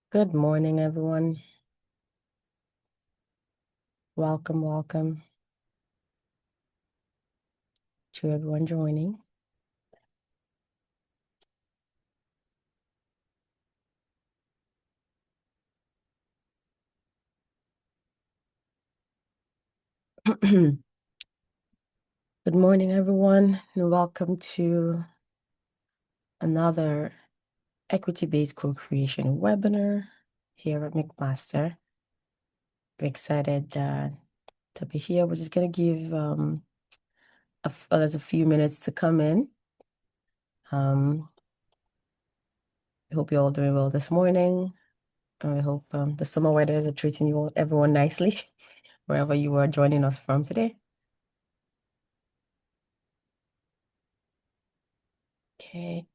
Good morning, everyone. Welcome to everyone joining. Good morning, everyone, and welcome to another equity-based co-creation webinar here at McMaster. We're excited to be here. We're just going to give there's a few minutes to come in. I hope you're all doing well this morning. I hope the summer weather is treating everyone nicely wherever you are joining us from today. Okay.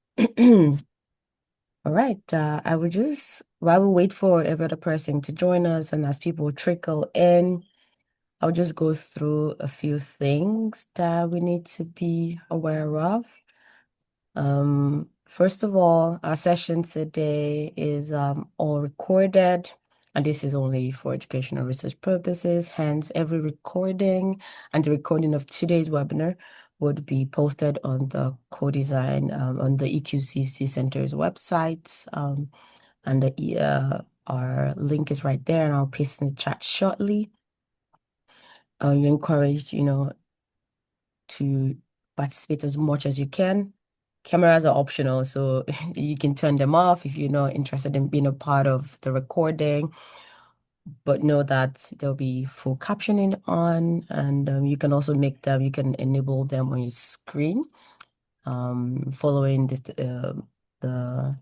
All right. I would just, while we wait for every other person to join us and as people trickle in, I'll just go through a few things that we need to be aware of. First of all, our session today is all recorded, and this is only for educational research purposes. Hence, every recording and the recording of today's webinar would be posted on the co-design on the EQCC Center's website. And our link is right there, and I'll paste in the chat shortly. You're encouraged, to participate as much as you can. Cameras are optional, so you can turn them off if you're not interested in being a part of the recording. But know that there'll be full captioning on, and you can also you can enable them on your screen, following the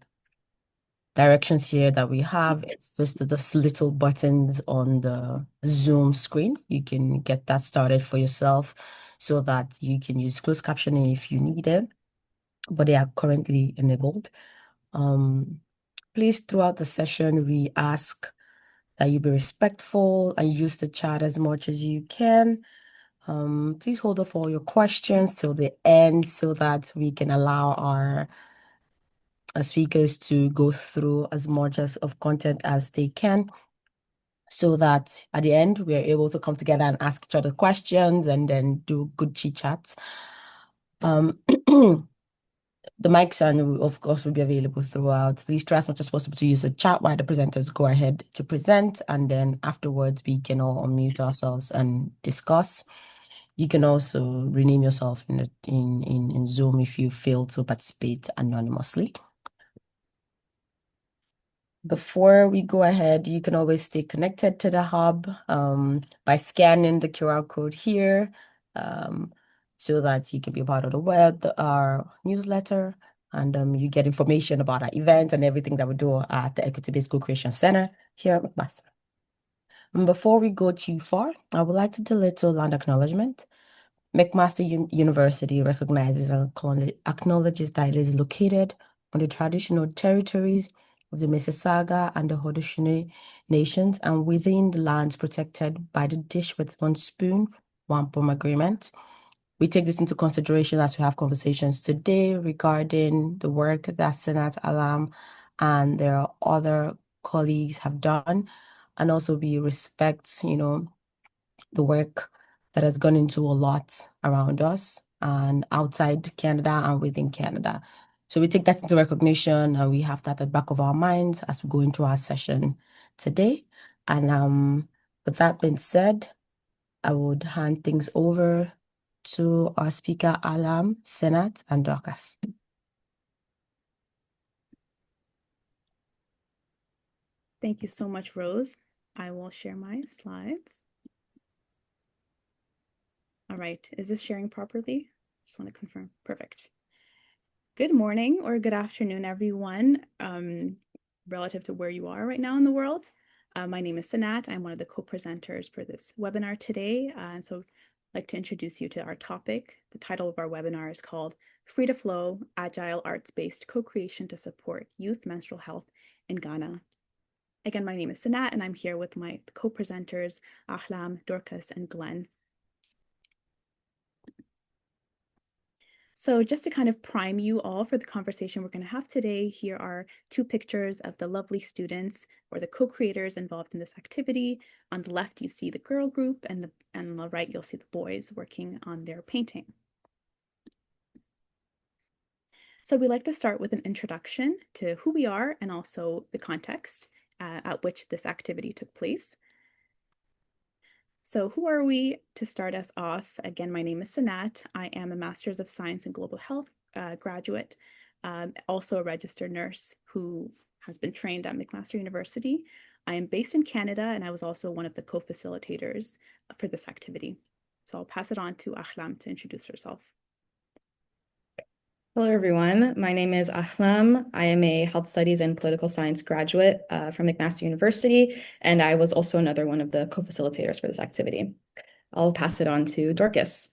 directions here that we have. It's just those little buttons on the Zoom screen. You can get that started for yourself so that you can use closed captioning if you need it, but they are currently enabled. Please, throughout the session, we ask that you be respectful and use the chat as much as you can. Please hold off all your questions till the end so that we can allow our speakers to go through as much of content as they can, so that at the end we are able to come together and ask each other questions and then do good chit chats. The mics and of course will be available throughout. Please try as much as possible to use the chat while the presenters go ahead to present, and then afterwards we can all unmute ourselves and discuss. You can also rename yourself in Zoom if you fail to participate anonymously. Before we go ahead, you can always stay connected to the hub by scanning the QR code here, so that you can be a part of our newsletter, and you get information about our events and everything that we do at the Equity-Based Co-Creation Center here at McMaster. And before we go too far, I would like to do a little land acknowledgement. McMaster University recognizes and acknowledges that it is located on the traditional territories of the Mississauga and the Haudenosaunee nations and within the lands protected by the Dish with One Spoon, Wampum Agreement. We take this into consideration as we have conversations today regarding the work that Senat Alam and their other colleagues have done, and also we respect, the work that has gone into a lot around us and outside Canada and within Canada. So we take that into recognition, and we have that at the back of our minds as we go into our session today. And with that being said, I would hand things over to our speaker, Alam, Senat, and Dorcas. Thank you so much, Rose. I will share my slides. All right, is this sharing properly? Just want to confirm. Perfect. Good morning or good afternoon, everyone, relative to where you are right now in the world. My name is Sanat. I'm one of the co-presenters for this webinar today. So I'd like to introduce you to our topic. The title of our webinar is called Free to Flow, Agile Arts-Based Co-Creation to Support Youth Menstrual Health in Ghana. Again, my name is Sanat, and I'm here with my co-presenters, Ahlam, Dorcas, and Glenn. So just to kind of prime you all for the conversation we're going to have today, here are two pictures of the lovely students or the co-creators involved in this activity. On the left, you see the girl group, and on the right, you'll see the boys working on their painting. So we like to start with an introduction to who we are and also the context at which this activity took place. So who are we? To start us off, again, my name is Sanat. I am a Master's of Science in Global Health graduate, also a registered nurse who has been trained at McMaster University. I am based in Canada, and I was also one of the co-facilitators for this activity. So I'll pass it on to Ahlam to introduce herself. Hello, everyone. My name is Ahlam. I am a health studies and political science graduate from McMaster University, and I was also another one of the co-facilitators for this activity. I'll pass it on to Dorcas.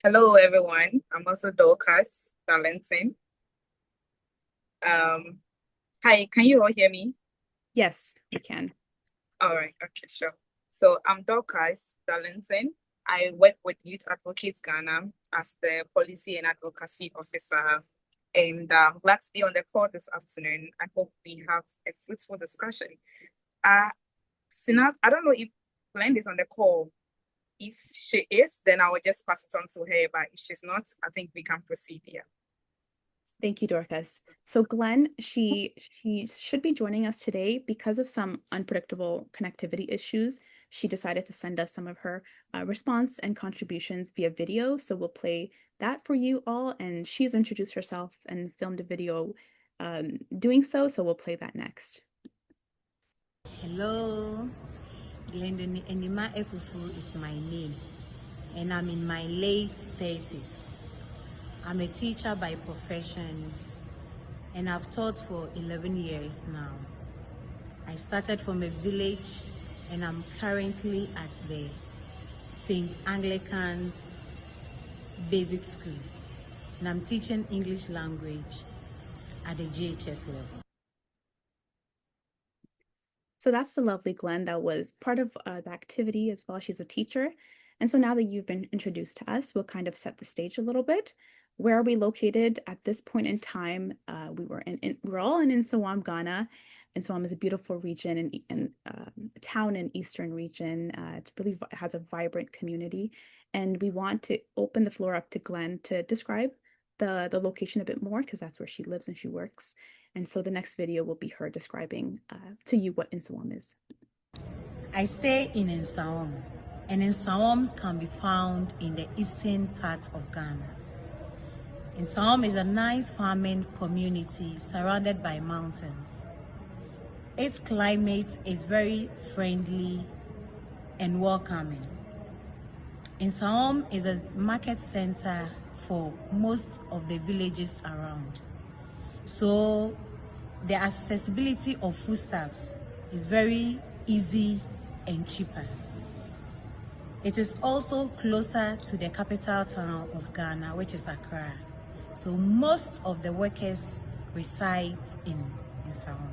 Hello, everyone. I'm also Dorcas Darlington. Hi, can you all hear me? Yes, we can. All right, okay, sure. So I'm Dorcas Darlington. I work with Youth Advocates Ghana as the Policy and Advocacy Officer, and I'm glad to be on the call this afternoon. I hope we have a fruitful discussion. Sinat, I don't know if Glenn is on the call. If she is, then I will just pass it on to her, but if she's not, I think we can proceed here. Thank you, Dorcas. So Glenn, she should be joining us today because of some unpredictable connectivity issues. She decided to send us some of her response and contributions via video. So we'll play that for you all. And she's introduced herself and filmed a video doing so. So we'll play that next. Hello, Glendon Enima Ekufu is my name, and I'm in my late 30s. I'm a teacher by profession, and I've taught for 11 years now. I started from a village, and I'm currently at the St. Anglican's Basic School, and I'm teaching English language at the GHS level. So that's the lovely Glenn that was part of the activity as well. She's a teacher. And so now that you've been introduced to us, we'll kind of set the stage a little bit. Where are we located at this point in time? We're all in Nsawam, Ghana. Nsawam is a beautiful region and a town in Eastern region. It really has a vibrant community. And we want to open the floor up to Glenn to describe the location a bit more because that's where she lives and she works. And so the next video will be her describing to you what Nsawam is. I stay in Nsawam, and Nsawam can be found in the eastern part of Ghana. Nsawam is a nice farming community surrounded by mountains. Its climate is very friendly and welcoming. Nsawam is a market center for most of the villages around. So the accessibility of foodstuffs is very easy and cheaper. It is also closer to the capital town of Ghana, which is Accra. So most of the workers reside in Nsawam.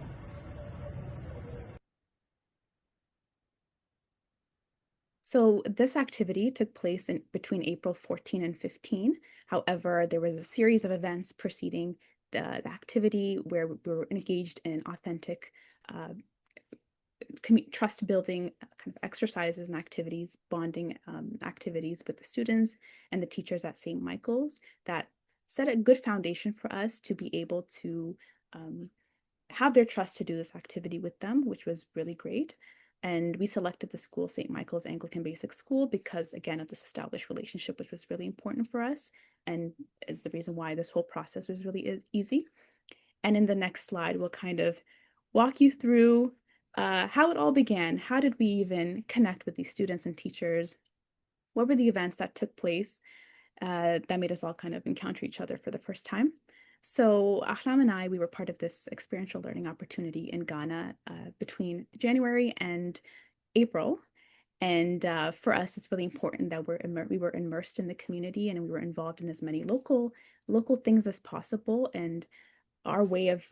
So this activity took place between April 14 and 15. However, there was a series of events preceding the activity where we were engaged in authentic trust building kind of exercises and activities, bonding activities with the students and the teachers at St. Michael's that set a good foundation for us to be able to have their trust to do this activity with them, which was really great. And we selected the school, St. Michael's Anglican Basic School, because again, of this established relationship, which was really important for us. And is the reason why this whole process was really easy. And in the next slide, we'll kind of walk you through how it all began. How did we even connect with these students and teachers? What were the events that took place that made us all kind of encounter each other for the first time? So Ahlam and I, we were part of this experiential learning opportunity in Ghana between January and April. And for us, it's really important that we were immersed in the community and we were involved in as many local things as possible. And our way of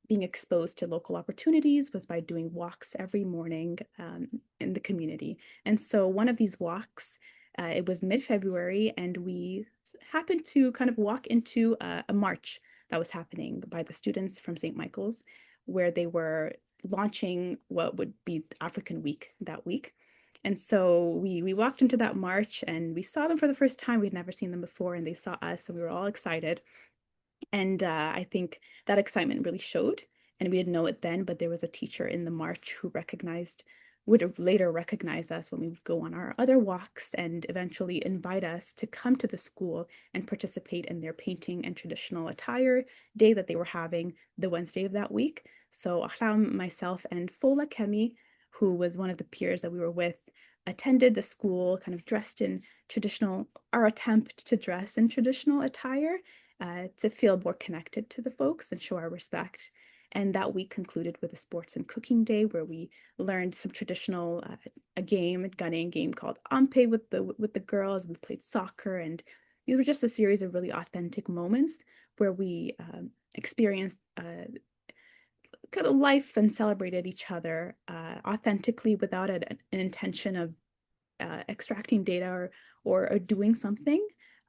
being exposed to local opportunities was by doing walks every morning in the community. And so one of these walks, it was mid-February, and we happened to kind of walk into a march that was happening by the students from St. Michael's, where they were launching what would be African Week that week. And so we walked into that march and we saw them for the first time. We'd never seen them before, and they saw us, so we were all excited. And I think that excitement really showed, and we didn't know it then, but there was a teacher in the march who would later recognize us when we would go on our other walks, and eventually invite us to come to the school and participate in their painting and traditional attire day that they were having the Wednesday of that week. So Ahlam, myself, and Fola Kemi, who was one of the peers that we were with, attended the school kind of dressed in our attempt to dress in traditional attire to feel more connected to the folks and show our respect. And that week concluded with a sports and cooking day where we learned some traditional a Ghanaian game called Ampe with the girls. We played soccer, and these were just a series of really authentic moments where we experienced kind of life and celebrated each other authentically without an intention of extracting data or doing something.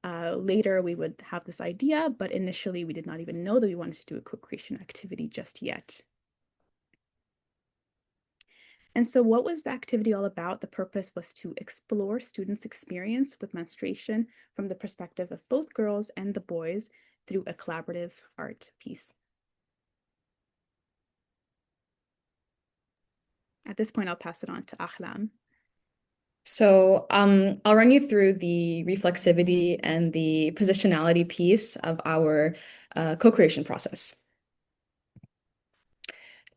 Later, we would have this idea, but initially we did not even know that we wanted to do a co-creation activity just yet. And so what was the activity all about? The purpose was to explore students' experience with menstruation from the perspective of both girls and the boys through a collaborative art piece. At this point, I'll pass it on to Ahlam. So I'll run you through the reflexivity and the positionality piece of our co-creation process.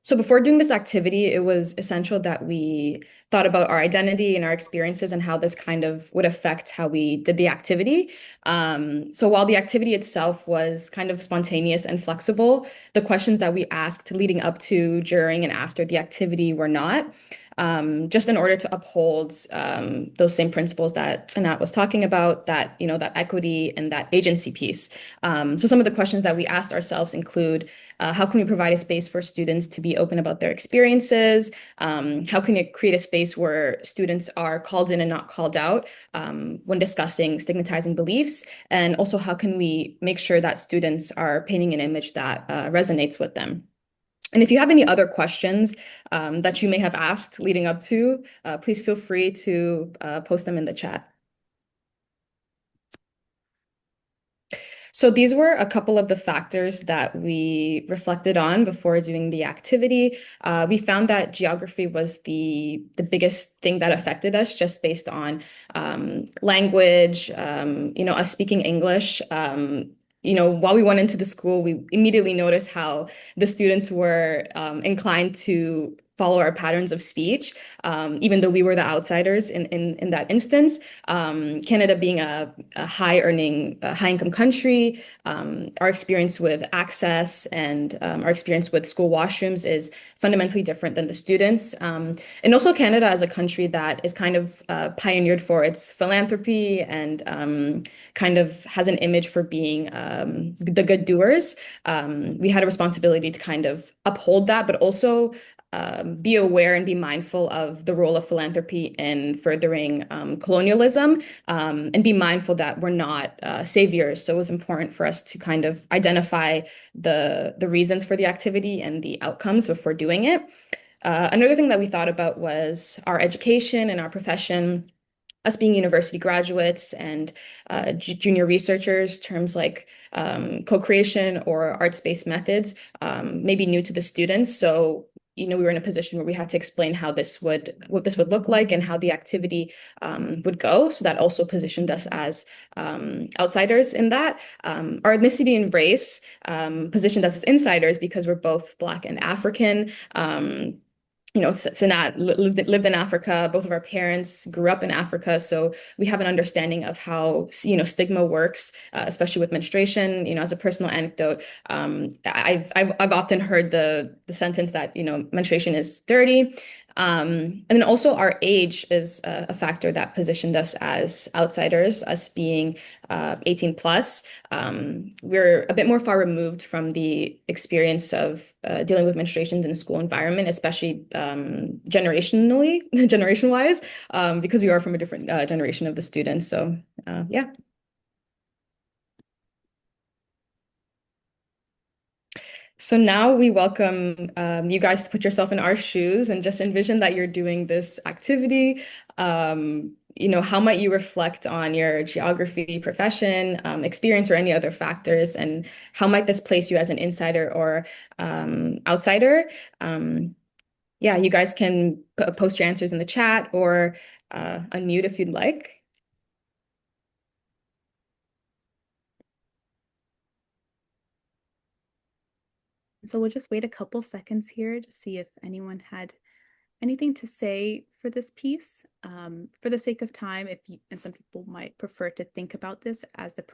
So before doing this activity, it was essential that we thought about our identity and our experiences and how this kind of would affect how we did the activity. So while the activity itself was kind of spontaneous and flexible, the questions that we asked leading up to, during, and after the activity were not. Just in order to uphold those same principles that Sanat was talking about, that, that equity and that agency piece. So some of the questions that we asked ourselves include, how can we provide a space for students to be open about their experiences? How can you create a space where students are called in and not called out when discussing stigmatizing beliefs? And also, how can we make sure that students are painting an image that resonates with them? And if you have any other questions that you may have asked leading up to, please feel free to post them in the chat. So these were a couple of the factors that we reflected on before doing the activity. We found that geography was the biggest thing that affected us, just based on language, us speaking English. While we went into the school, we immediately noticed how the students were inclined to follow our patterns of speech, even though we were the outsiders in that instance. Canada being a high-earning, high-income country, our experience with access and our experience with school washrooms is fundamentally different than the students. And also Canada as a country that is kind of pioneered for its philanthropy and kind of has an image for being the good doers. We had a responsibility to kind of uphold that, but also be aware and be mindful of the role of philanthropy in furthering colonialism, and be mindful that we're not saviors. So it was important for us to kind of identify the reasons for the activity and the outcomes before doing it. Another thing that we thought about was our education and our profession. Us being university graduates and junior researchers, terms like co-creation or arts-based methods may be new to the students. So we were in a position where we had to explain what this would look like and how the activity would go. So that also positioned us as outsiders in that. Our ethnicity and race positioned us as insiders because we're both Black and African. Sanat lived in Africa. Both of our parents grew up in Africa, so we have an understanding of how stigma works, especially with menstruation. As a personal anecdote, I've often heard the sentence that menstruation is dirty, And then also our age is a factor that positioned us as outsiders, us being 18 plus. We're a bit more far removed from the experience of dealing with menstruations in a school environment, especially generation wise, because we are from a different generation of the students. So yeah. So now we welcome you guys to put yourself in our shoes and just envision that you're doing this activity. How might you reflect on your geography, profession, experience, or any other factors, and how might this place you as an insider or outsider? Yeah, you guys can post your answers in the chat or unmute if you'd like. So we'll just wait a couple seconds here to see if anyone had anything to say for this piece. For the sake of time, and some people might prefer to think about this as the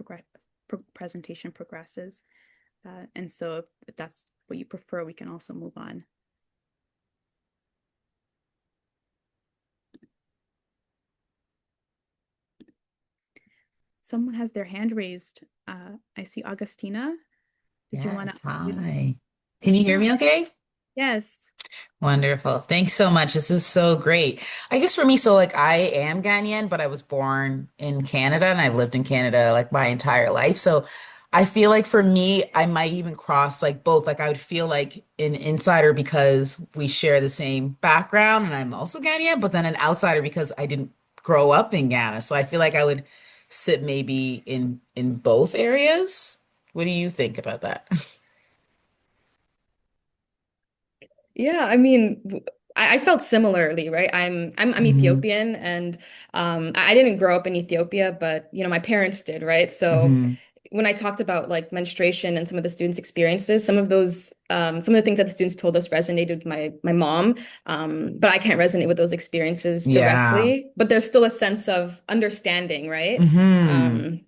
presentation progresses. And so if that's what you prefer, we can also move on. Someone has their hand raised. I see Augustina. Did you want to? Hi. Can you hear me okay? Yes. Wonderful. Thanks so much. This is so great. I guess for me, so like I am Ghanaian, but I was born in Canada and I've lived in Canada like my entire life. So I feel like for me, I might even cross like both. Like I would feel like an insider because we share the same background and I'm also Ghanaian, but then an outsider because I didn't grow up in Ghana. So I feel like I would sit maybe in both areas. What do you think about that? Yeah, I mean, I felt similarly, right? I'm Hmm. Ethiopian, and I didn't grow up in Ethiopia, but my parents did, right? So Hmm. when I talked about like menstruation and some of the students' experiences, some of the things that the students told us resonated with my mom, but I can't resonate with those experiences Yeah. directly. But there's still a sense of understanding, right? Hmm. Um,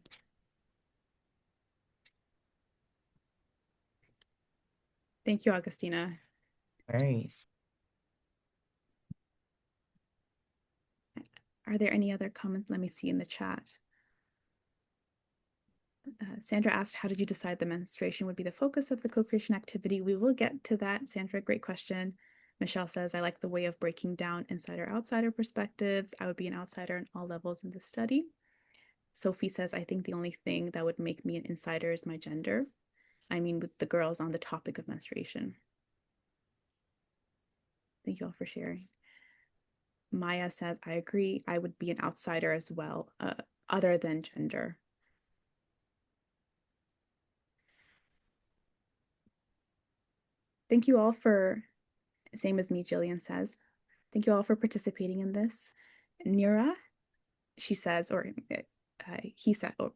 Thank you, Augustina. Right. Are there any other comments? Let me see in the chat. Sandra asked, how did you decide the menstruation would be the focus of the co-creation activity? We will get to that, Sandra. Great question. Michelle says, I like the way of breaking down insider-outsider perspectives. I would be an outsider in all levels in the study. Sophie says, I think the only thing that would make me an insider is my gender. I mean, with the girls on the topic of menstruation. Thank you all for sharing. Maya says, I agree. I would be an outsider as well, other than gender. Thank you all for, same as me, Jillian says, thank you all for participating in this. Nira, she says, or he said, or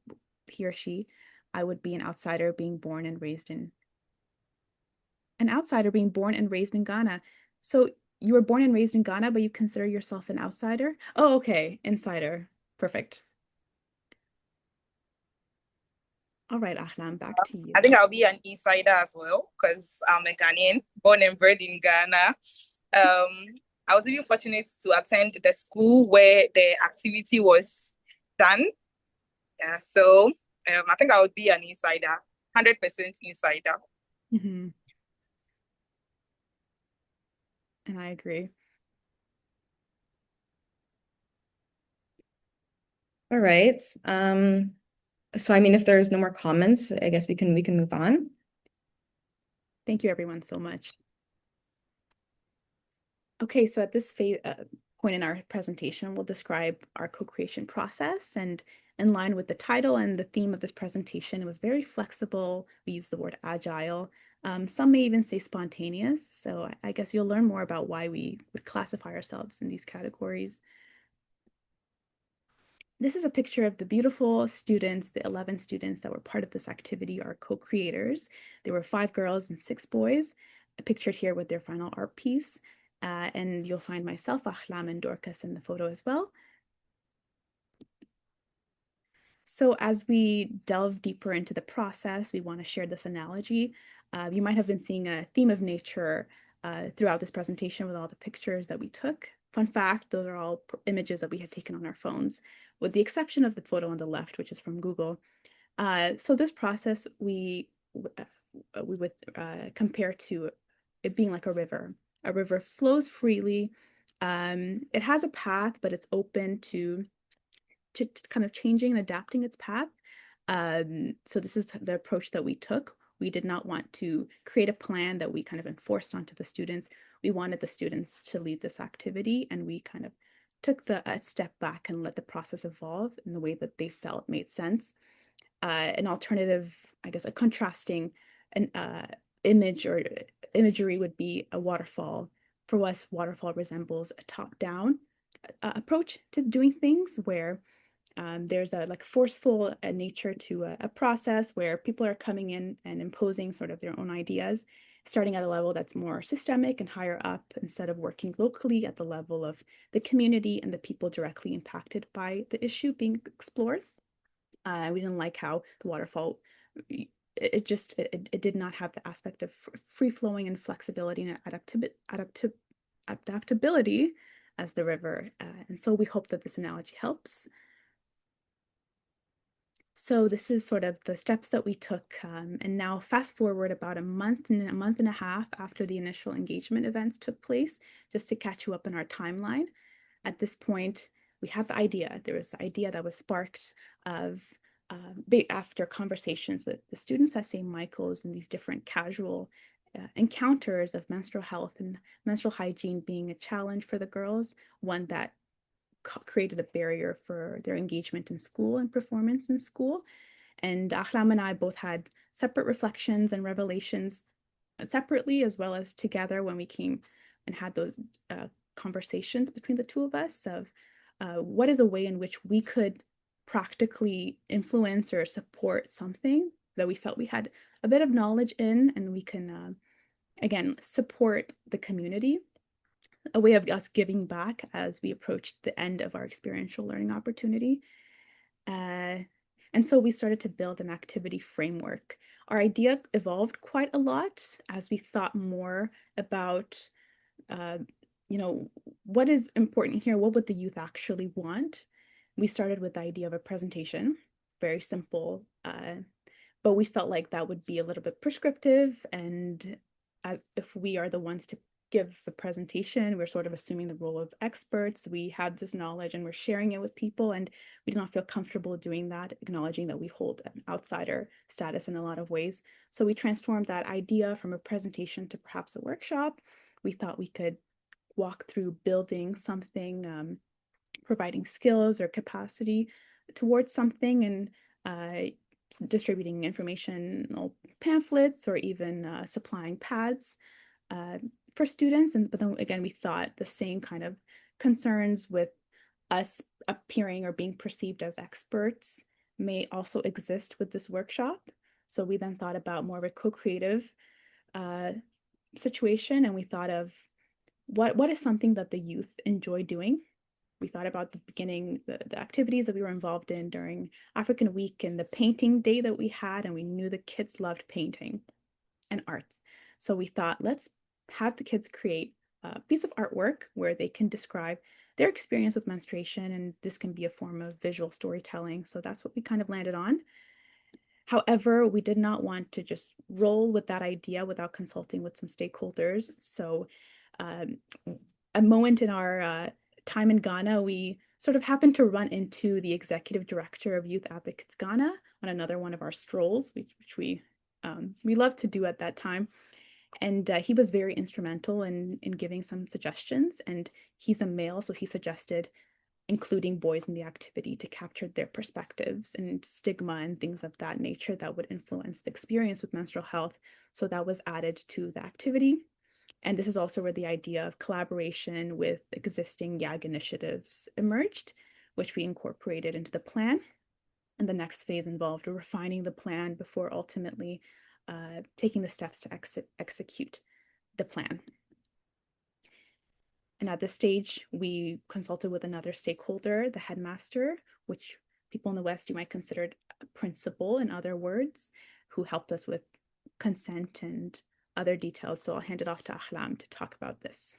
he or she, I would be an outsider being born and raised in Ghana. So you were born and raised in Ghana, but you consider yourself an outsider? Oh, okay, insider. Perfect. All right, Ahlam, back to you. I think I'll be an insider as well because I'm a Ghanaian, born and bred in Ghana. I was even fortunate to attend the school where the activity was done. Yeah, so I think I would be an insider, 100% insider. Mm-hmm. And I agree. all right. So I mean, if there's no more comments, I guess we can move on. Thank you, everyone, so much. Okay, so at this point in our presentation, we'll describe our co-creation process. And in line with the title and the theme of this presentation, it was very flexible. We used the word agile. Some may even say spontaneous. So I guess you'll learn more about why we would classify ourselves in these categories. This is a picture of the beautiful students, the 11 students that were part of this activity, our co-creators. There were 5 girls and 6 boys, pictured here with their final art piece. And you'll find myself, Ahlam, and Dorcas in the photo as well. So as we delve deeper into the process, we want to share this analogy. You might have been seeing a theme of nature throughout this presentation with all the pictures that we took. Fun fact, those are all images that we had taken on our phones, with the exception of the photo on the left, which is from Google. So this process we would compare to it being like a river. A river flows freely. It has a path, but it's open to kind of changing and adapting its path. So this is the approach that we took. We did not want to create a plan that we kind of enforced onto the students. We wanted the students to lead this activity, and we kind of took a step back and let the process evolve in the way that they felt made sense. An alternative, I guess, a contrasting an image or imagery would be a waterfall. For us, waterfall resembles a top-down approach to doing things, where there's a like forceful nature to a process where people are coming in and imposing sort of their own ideas, starting at a level that's more systemic and higher up, instead of working locally at the level of the community and the people directly impacted by the issue being explored. We didn't like how the waterfall, it did not have the aspect of free flowing and flexibility and adaptability as the river. And so we hope that this analogy helps. So this is sort of the steps that we took. And now fast forward about a month and a half after the initial engagement events took place, just to catch you up in our timeline. At this point, we had the idea. There was the idea that was sparked of after conversations with the students at St. Michael's and these different casual encounters of menstrual health and menstrual hygiene being a challenge for the girls, one that created a barrier for their engagement in school and performance in school. And Ahlam and I both had separate reflections and revelations, separately as well as together, when we came and had those conversations between the two of us of what is a way in which we could practically influence or support something that we felt we had a bit of knowledge in, and we can again support the community, a way of us giving back as we approached the end of our experiential learning opportunity. And so we started to build an activity framework. Our idea evolved quite a lot as we thought more about, what is important here? What would the youth actually want? We started with the idea of a presentation, very simple, but we felt like that would be a little bit prescriptive. And if we are the ones to give the presentation, we're sort of assuming the role of experts. We have this knowledge and we're sharing it with people, and we do not feel comfortable doing that, acknowledging that we hold an outsider status in a lot of ways. So we transformed that idea from a presentation to perhaps a workshop. We thought we could walk through building something, providing skills or capacity towards something, and distributing information pamphlets, or even supplying pads for students. But then again, we thought the same kind of concerns with us appearing or being perceived as experts may also exist with this workshop. So we then thought about more of a co-creative situation, and we thought of what is something that the youth enjoy doing. We thought about the beginning, the activities that we were involved in during African Week and the painting day that we had, and we knew the kids loved painting and arts. So we thought, let's have the kids create a piece of artwork where they can describe their experience with menstruation, and this can be a form of visual storytelling. So that's what we kind of landed on. However, we did not want to just roll with that idea without consulting with some stakeholders. So a moment in our time in Ghana, we sort of happened to run into the executive director of Youth Advocates Ghana on another one of our strolls, which we loved to do at that time. And he was very instrumental in giving some suggestions. And he's a male, so he suggested including boys in the activity to capture their perspectives and stigma and things of that nature that would influence the experience with menstrual health. So that was added to the activity. And this is also where the idea of collaboration with existing YAG initiatives emerged, which we incorporated into the plan. And the next phase involved refining the plan before ultimately taking the steps to execute the plan. And at this stage, we consulted with another stakeholder, the headmaster, which people in the West, you might consider a principal, in other words, who helped us with consent and other details. So I'll hand it off to Ahlam to talk about this.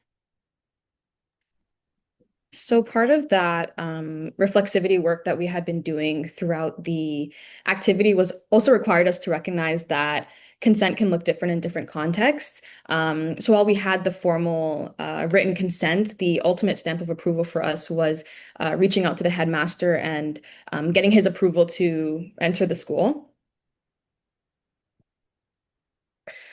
So part of that reflexivity work that we had been doing throughout the activity was also required us to recognize that consent can look different in different contexts. So while we had the formal written consent, the ultimate stamp of approval for us was reaching out to the headmaster and getting his approval to enter the school.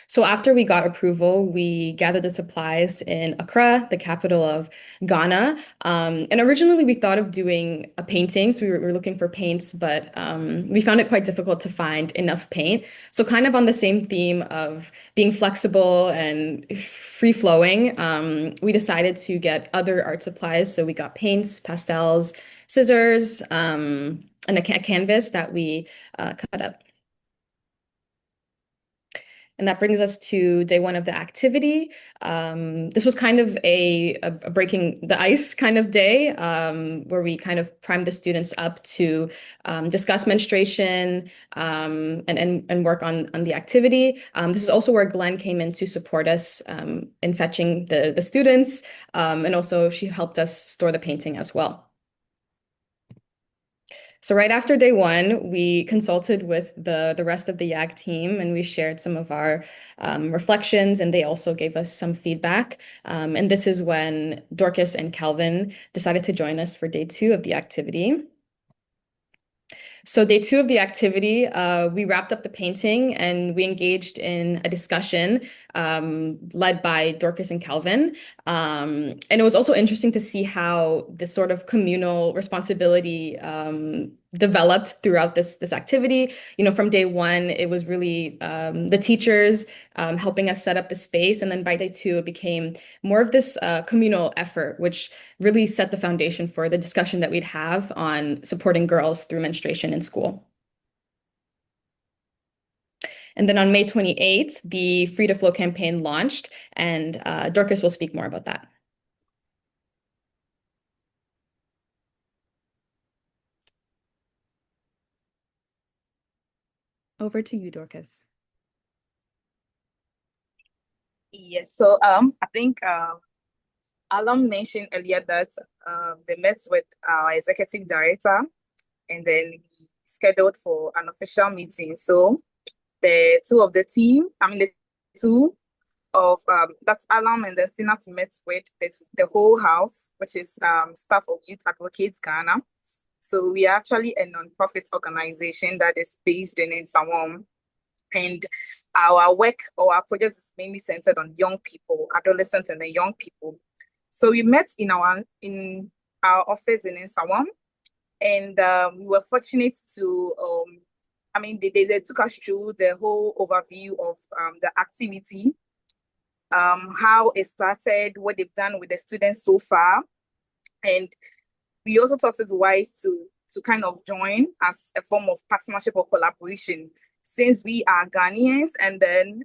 So after we got approval, we gathered the supplies in Accra, the capital of Ghana. And originally we thought of doing a painting. So we were looking for paints, but we found it quite difficult to find enough paint. So kind of on the same theme of being flexible and free flowing, we decided to get other art supplies. So we got paints, pastels, scissors, and a canvas that we cut up. And that brings us to day one of the activity. This was kind of a breaking the ice kind of day, where we kind of primed the students up to discuss menstruation, and work on the activity. This is also where Glenn came in to support us in fetching the students, and also she helped us store the painting as well. So right after day one, we consulted with the rest of the YAG team and we shared some of our reflections, and they also gave us some feedback. And this is when Dorcas and Calvin decided to join us for day two of the activity. So day two of the activity, we wrapped up the painting and we engaged in a discussion led by Dorcas and Calvin. And it was also interesting to see how this sort of communal responsibility developed throughout this activity. You know, from day one, it was really the teachers helping us set up the space. And then by day two, it became more of this communal effort, which really set the foundation for the discussion that we'd have on supporting girls through menstruation in school. And then on May 28th, the Free to Flow campaign launched, and Dorcas will speak more about that. Over to you, Dorcas. Yes, so I think Alam mentioned earlier that they met with our executive director and then we scheduled for an official meeting. So the two of the team, the two of that's Alam and then Sinat met with the whole house, which is staff of Youth Advocates Ghana. So we are actually a non-profit organization that is based in Nsawam. And our work or our project is mainly centered on young people, adolescents and the young people. So we met in our office in Nsawam, and we were fortunate to they took us through the whole overview of the activity, how it started, what they've done with the students so far, and we also thought it wise to kind of join as a form of partnership or collaboration, since we are Ghanaians, and then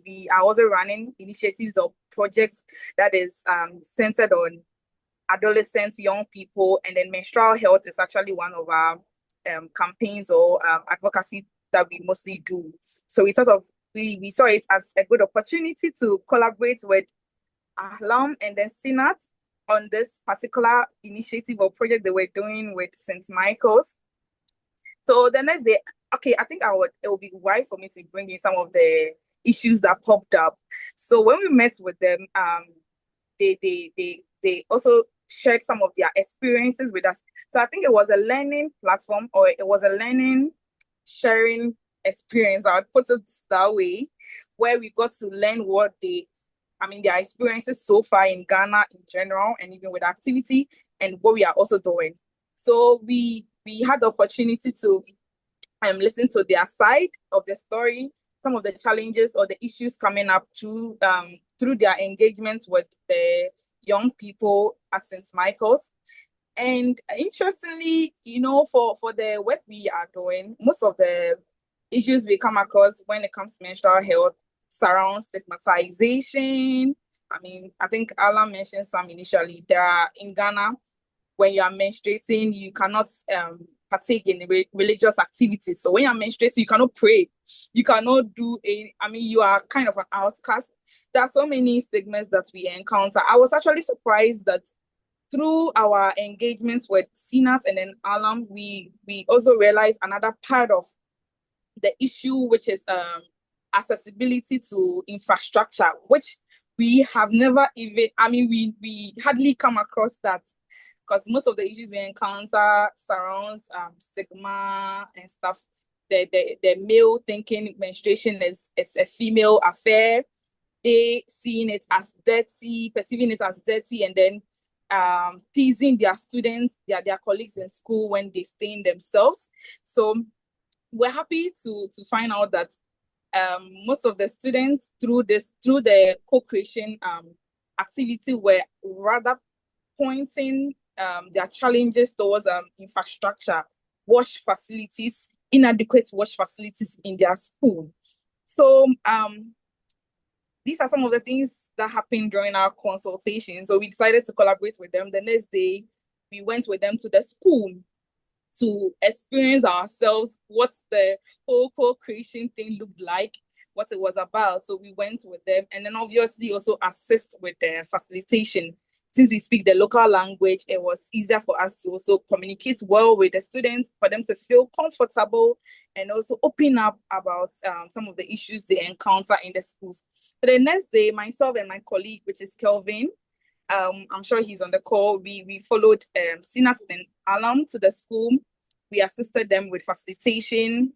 we are also running initiatives or projects that is centered on adolescents, young people, and then menstrual health is actually one of our campaigns or advocacy that we mostly do. So we we saw it as a good opportunity to collaborate with Ahlam and then Sinat on this particular initiative or project they were doing with St. Michael's. So the next day, okay, I think it would be wise for me to bring in some of the issues that popped up. So when we met with them, they also shared some of their experiences with us. So I think it was a learning platform, or it was a learning sharing experience, I would put it that way, where we got to learn what their experiences so far in Ghana in general, and even with activity, and what we are also doing. So we had the opportunity to listen to their side of the story, some of the challenges or the issues coming up through their engagements with the young people at St. Michael's. And interestingly, for the work we are doing, most of the issues we come across when it comes to menstrual health surround stigmatization. I think Alan mentioned some initially. There are in Ghana, when you are menstruating, you cannot partake in religious activities. So when you're menstruating, you cannot pray, you cannot do you are kind of an outcast. There are so many stigmas that we encounter. I was actually surprised that through our engagements with CNAT and then alum, we also realized another part of the issue, which is accessibility to infrastructure, which we have never even, we hardly come across that, because most of the issues we encounter surrounds stigma and stuff. The male thinking menstruation is a female affair. They seeing it as dirty, perceiving it as dirty, and then teasing their students, their colleagues in school when they stain themselves. So we're happy to find out that most of the students through the co-creation activity were rather pointing their challenges towards infrastructure, wash facilities, inadequate wash facilities in their school. So these are some of the things that happened during our consultation. So we decided to collaborate with them. The next day, we went with them to the school to experience ourselves what the whole co-creation thing looked like, what it was about. So we went with them, and then obviously also assist with the facilitation. Since we speak the local language, it was easier for us to also communicate well with the students, for them to feel comfortable and also open up about some of the issues they encounter in the schools. So the next day, myself and my colleague, which is Kelvin, I'm sure he's on the call. We followed CNAT and alum to the school. We assisted them with facilitation.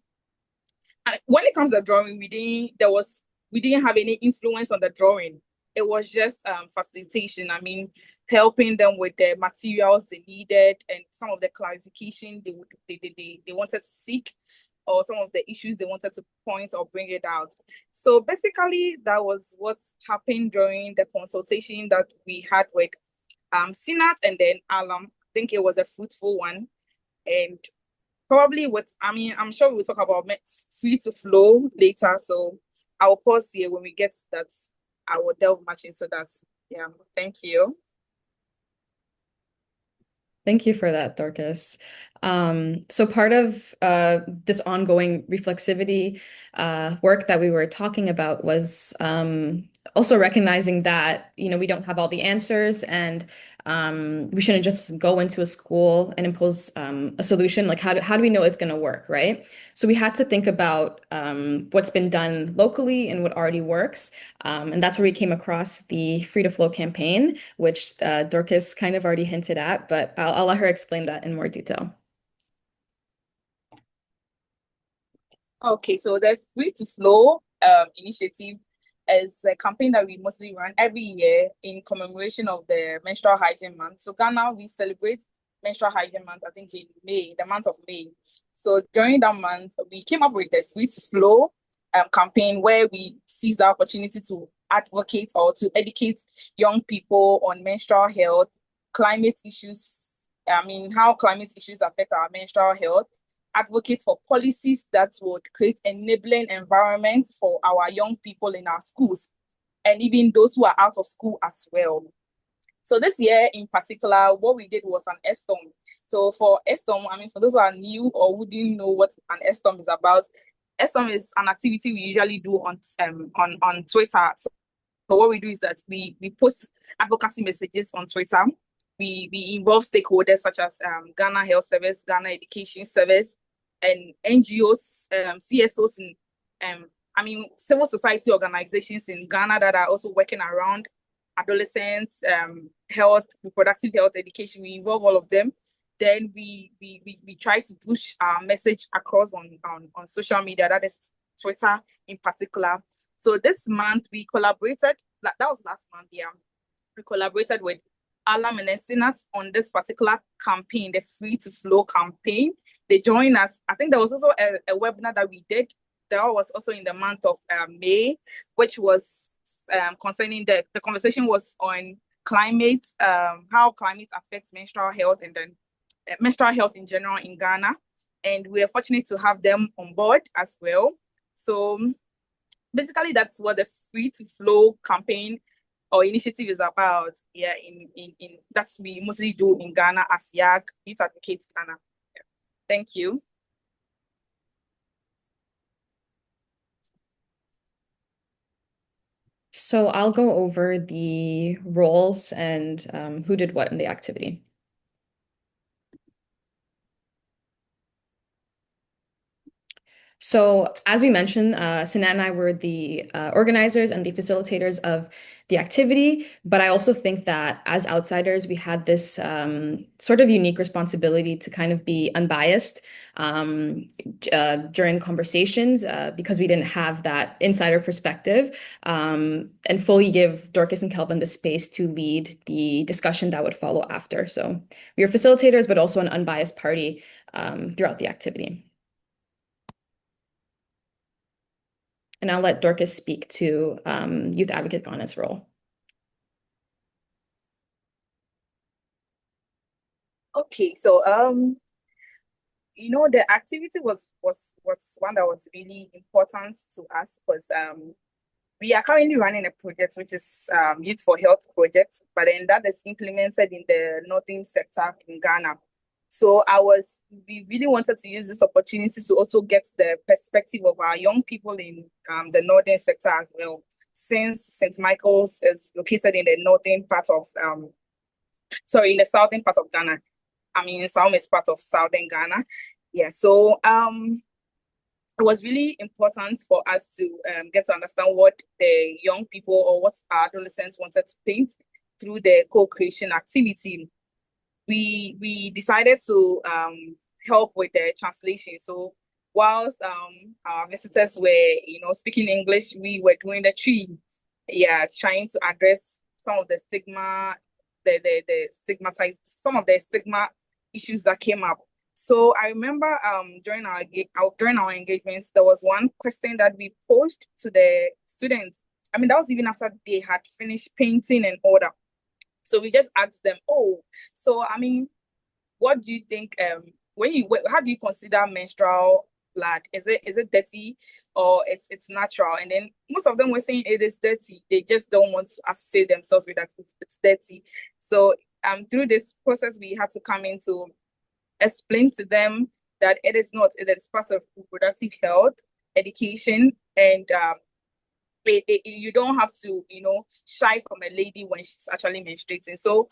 And when it comes to drawing, we didn't have any influence on the drawing. It was just facilitation. Helping them with the materials they needed and some of the clarification they wanted to seek, or some of the issues they wanted to point or bring it out. So basically, that was what happened during the consultation that we had with CNAT and then alum. I think it was a fruitful one. And probably I'm sure we'll talk about free to flow later. So I'll pause here. When we get to that, I will delve much into that. Yeah, thank you. Thank you for that, Dorcas. So part of this ongoing reflexivity work that we were talking about was also recognizing that, we don't have all the answers, and we shouldn't just go into a school and impose a solution. Like, how do we know it's going to work, right? So we had to think about what's been done locally and what already works. And that's where we came across the Free to Flow campaign, which Dorcas kind of already hinted at, but I'll let her explain that in more detail. Okay, so the Free to Flow initiative is a campaign that we mostly run every year in commemoration of the Menstrual Hygiene Month. So Ghana, we celebrate Menstrual Hygiene Month, I think in May, the month of May. So during that month, we came up with the Free to Flow campaign, where we seized the opportunity to advocate or to educate young people on menstrual health, climate issues, how climate issues affect our menstrual health, advocate for policies that would create enabling environments for our young people in our schools, and even those who are out of school as well. So this year in particular, what we did was an ESTOM. So for ESTOM, for those who are new or who didn't know what an ESTOM is about, ESTOM is an activity we usually do on Twitter. So what we do is that we post advocacy messages on Twitter. We involve stakeholders such as Ghana Health Service, Ghana Education Service, and NGOs, CSOs, and civil society organizations in Ghana that are also working around adolescents, health, reproductive health, education. We involve all of them. Then we try to push our message across on social media, that is Twitter in particular. So this month we collaborated, that was last month, yeah. We collaborated with alum and CNAT on this particular campaign, the Free to Flow campaign. They joined us. I think there was also a webinar that we did that was also in the month of May, which was concerning the conversation was on climate, how climate affects menstrual health, and then menstrual health in general in Ghana. And we are fortunate to have them on board as well. So basically, that's what the Free to Flow campaign or initiative is about. Yeah, in that's we mostly do in Ghana as YAG, Youth Advocates Ghana. Thank you. So I'll go over the roles and who did what in the activity. So as we mentioned, Sanat and I were the organizers and the facilitators of the activity, but I also think that as outsiders, we had this sort of unique responsibility to kind of be unbiased during conversations because we didn't have that insider perspective and fully give Dorcas and Kelvin the space to lead the discussion that would follow after. So we were facilitators, but also an unbiased party throughout the activity. And I'll let Dorcas speak to Youth Advocate Ghana's role. Okay, so the activity was one that was really important to us because we are currently running a project which is Youth for Health project, but then that is implemented in the northern sector in Ghana. So we really wanted to use this opportunity to also get the perspective of our young people in the northern sector as well, since St. Michael's is located in the northern part of in the southern part of Ghana. I mean, Salm is part of southern Ghana. Yeah, so it was really important for us to get to understand what the young people or what our adolescents wanted to paint through the co-creation activity. We decided to help with the translation. So whilst our visitors were speaking English, we were doing the tree, trying to address some of the stigma, the stigmatized some of the stigma issues that came up. So I remember during our engagements, there was one question that we posed to the students. I mean, that was even after they had finished painting and all that. So we just asked them, oh, so I mean, what do you think? How do you consider menstrual blood? Is it dirty or it's natural? And then most of them were saying it is dirty. They just don't want to associate themselves with that it's dirty. So through this process, we had to come in to explain to them that it is not. It is part of reproductive health, education, and you don't have to, shy from a lady when she's actually menstruating. So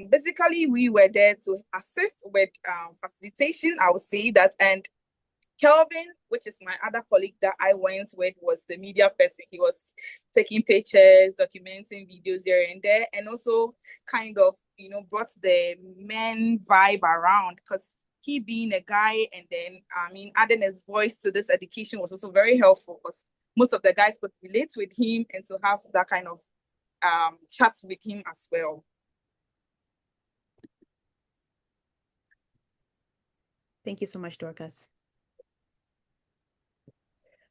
basically we were there to assist with facilitation, I would say that. And Kelvin, which is my other colleague that I went with, was the media person. He was taking pictures, documenting videos here and there, and also kind of, brought the men vibe around because he being a guy and then, I mean, adding his voice to this education was also very helpful because most of the guys could relate with him and to have that kind of chat with him as well. Thank you so much, Dorcas.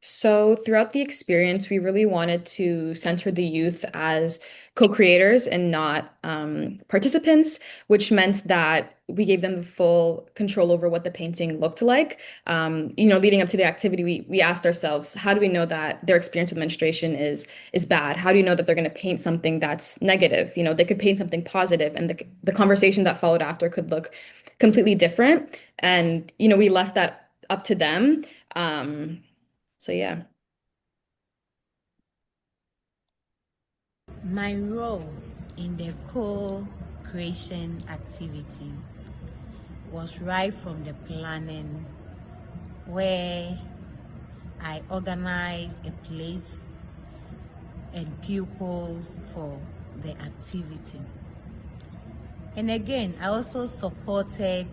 So throughout the experience, we really wanted to center the youth as co-creators and not participants, which meant that we gave them the full control over what the painting looked like. Leading up to the activity, we asked ourselves, how do we know that their experience with menstruation is bad? How do you know that they're going to paint something that's negative? They could paint something positive, and the conversation that followed after could look completely different. And we left that up to them. So yeah. My role in the co-creation activity was right from the planning, where I organized a place and pupils for the activity. And again, I also supported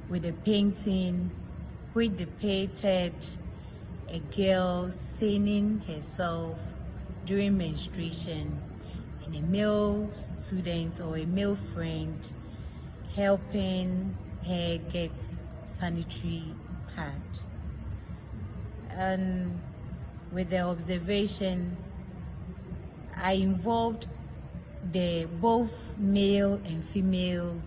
with the painting, which depicted a girl staining herself during menstruation and a male student or a male friend helping her get sanitary pad. And with the observation, I involved both male and female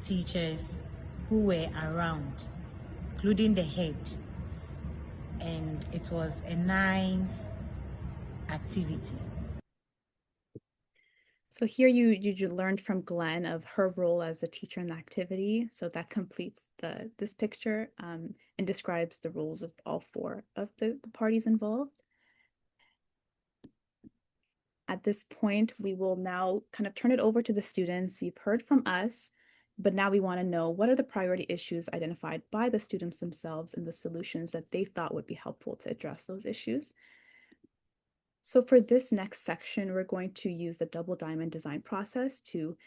teachers who were around, including the head. And it was a nice activity. So here you learned from Glenn of her role as a teacher in the activity. So that completes this picture and describes the roles of all four of the parties involved. At this point, we will now kind of turn it over to the students. You've heard from us, but now we want to know what are the priority issues identified by the students themselves and the solutions that they thought would be helpful to address those issues. So for this next section, we're going to use the double diamond design process to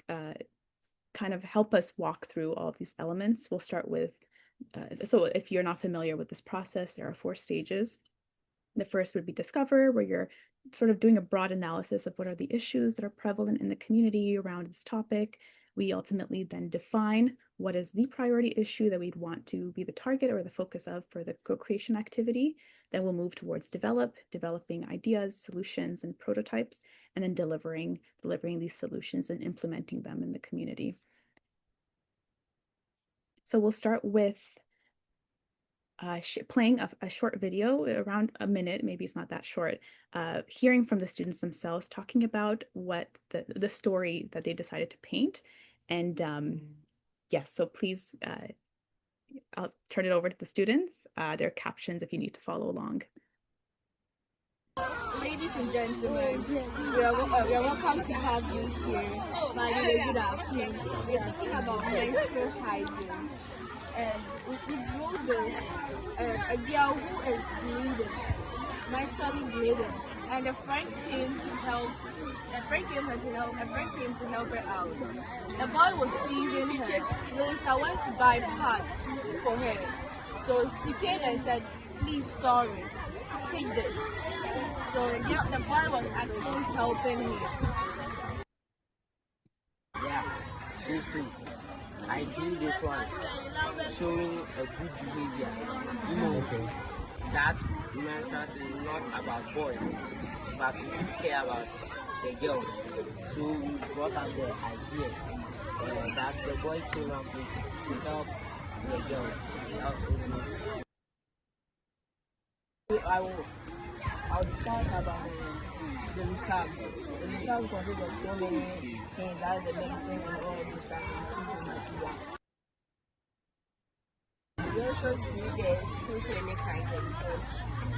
kind of help us walk through all of these elements. We'll start with, so if you're not familiar with this process, there are 4 stages. The first would be discover, where you're sort of doing a broad analysis of what are the issues that are prevalent in the community around this topic. We ultimately then define what is the priority issue that we'd want to be the target or the focus of for the co-creation activity. Then we'll move towards developing ideas, solutions, and prototypes, and then delivering these solutions and implementing them in the community. So we'll start with playing a short video around a minute, maybe it's not that short, hearing from the students themselves, talking about what the story that they decided to paint. And yes, so please, I'll turn it over to the students. There are captions if you need to follow along. Ladies and gentlemen, we are welcome to have you here. My dear, good afternoon. We are talking about menstrual hygiene. And we wrote this, a girl who is bleeding, menstrually bleeding, and a friend came to help. A friend came to help her out. The boy was teasing her. Later went to buy pads for her. So he came and said, "Please, sorry, take this." So the boy was actually helping me. Yeah, me too. I do this one, showing a good behavior. You know, that menstrual is not about boys, but we do care about the girls. So we brought up the idea that the boy came up with to help the girl. That was also. I'll discuss about the research. The research consists of so many things, that the medicine and all of those stuff, and things and material. We also do the school clinic idea because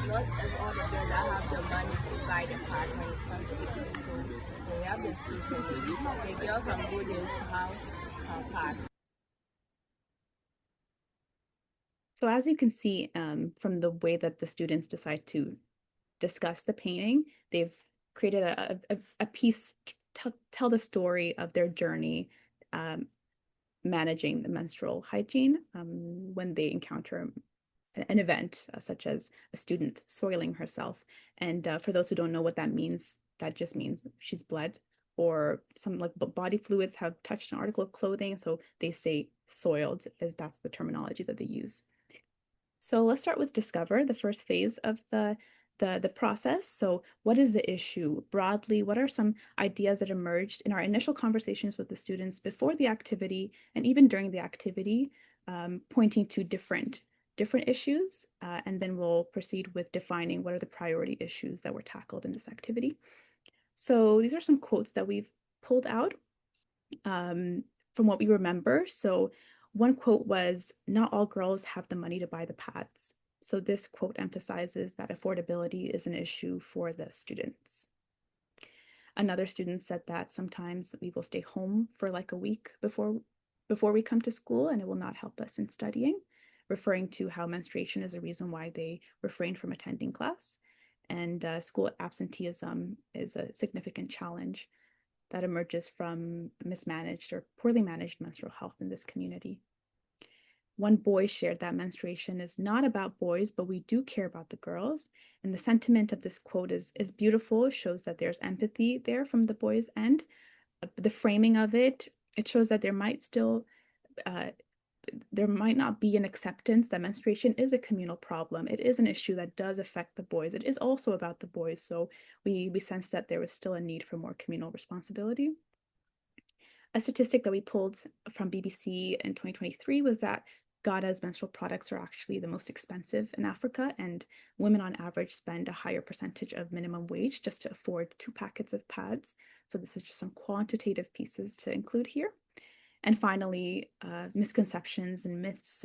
not all the girls that have the money to buy the pad when it comes to the school. So when we have the school clinic, the girl can go there to have some pad. So as you can see from the way that the students decide to discuss the painting, they've created a piece to tell the story of their journey managing the menstrual hygiene when they encounter an event such as a student soiling herself. And for those who don't know what that means, that just means she's bled or some like body fluids have touched an article of clothing. So they say soiled, as that's the terminology that they use. So let's start with discover, the first phase of the process. So what is the issue broadly? What are some ideas that emerged in our initial conversations with the students before the activity and even during the activity, pointing to different issues, and then we'll proceed with defining what are the priority issues that were tackled in this activity. So these are some quotes that we've pulled out from what we remember. So one quote was, "Not all girls have the money to buy the pads." So this quote emphasizes that affordability is an issue for the students. Another student said that sometimes we will stay home for like a week before we come to school, and it will not help us in studying, referring to how menstruation is a reason why they refrain from attending class. And school absenteeism is a significant challenge that emerges from mismanaged or poorly managed menstrual health in this community. One boy shared that menstruation is not about boys, but we do care about the girls. And the sentiment of this quote is beautiful. It shows that there's empathy there from the boys' end. The framing of it shows that there might not be an acceptance that menstruation is a communal problem. It is an issue that does affect the boys. It is also about the boys. So we sense that there was still a need for more communal responsibility. A statistic that we pulled from BBC in 2023 was that Ghana's menstrual products are actually the most expensive in Africa, and women on average spend a higher percentage of minimum wage just to afford 2 packets of pads. So this is just some quantitative pieces to include here. And finally, misconceptions and myths